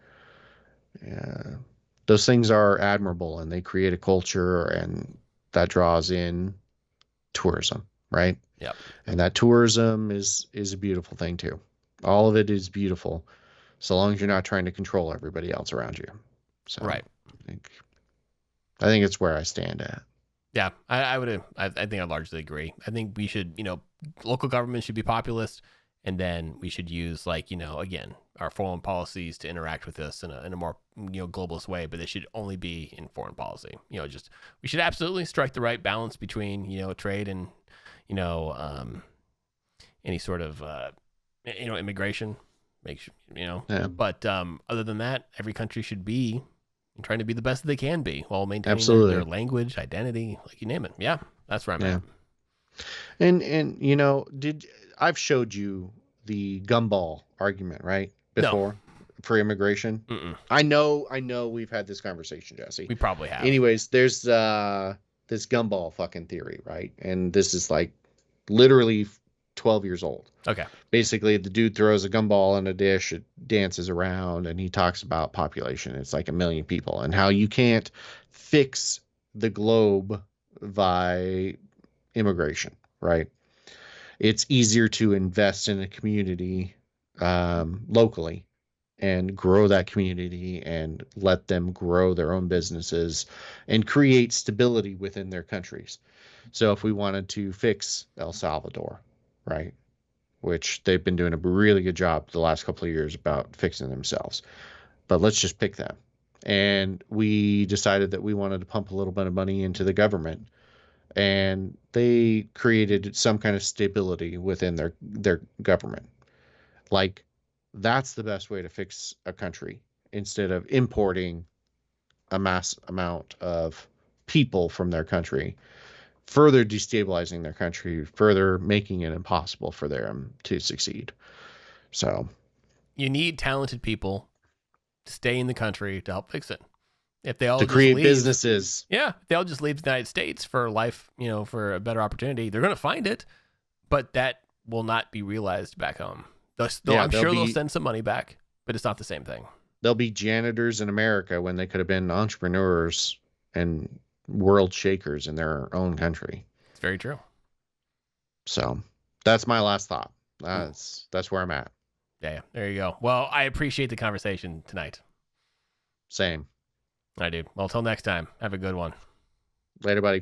Those things are admirable, and they create a culture, and that draws in tourism, right? Yep. And that tourism is a beautiful thing too. All of it is beautiful, so long as you're not trying to control everybody else around you. So. Right. I think it's where I stand at. Yeah, I would. I think I largely agree. I think we should, local government should be populist, and then we should use again, our foreign policies to interact with us in a more globalist way. But they should only be in foreign policy. Just we should absolutely strike the right balance between trade and any sort of immigration. Make sure Yeah. But other than that, every country should be trying to be the best that they can be while maintaining Absolutely. their language, identity, like you name it. Yeah, that's where I'm Yeah. at. And I've showed you the gumball argument, right? Before for immigration. Mm-mm. I know we've had this conversation, Jesse. We probably have. Anyways, there's this gumball fucking theory, right? And this is like literally 12 years old. Okay. Basically, the dude throws a gumball in a dish, it dances around, and he talks about population. It's like 1 million people, and how you can't fix the globe by immigration, right? It's easier to invest in a community locally and grow that community and let them grow their own businesses and create stability within their countries. So if we wanted to fix El Salvador, right, which they've been doing a really good job the last couple of years about fixing themselves, but let's just pick them. And we decided that we wanted to pump a little bit of money into the government, and they created some kind of stability within their government. Like, that's the best way to fix a country instead of importing a mass amount of people from their country, further destabilizing their country, further making it impossible for them to succeed. So you need talented people to stay in the country to help fix it. If they all to just create leave, businesses, if they all just leave the United States for life, for a better opportunity, they're going to find it, but that will not be realized back home. I'm sure they'll send some money back, but it's not the same thing. They'll be janitors in America when they could have been entrepreneurs and world shakers in their own country. It's very true. So that's my last thought. That's where I'm at. Yeah, there you go. Well, I appreciate the conversation tonight. Same. I do. Well, till next time, have a good one. Later, buddy.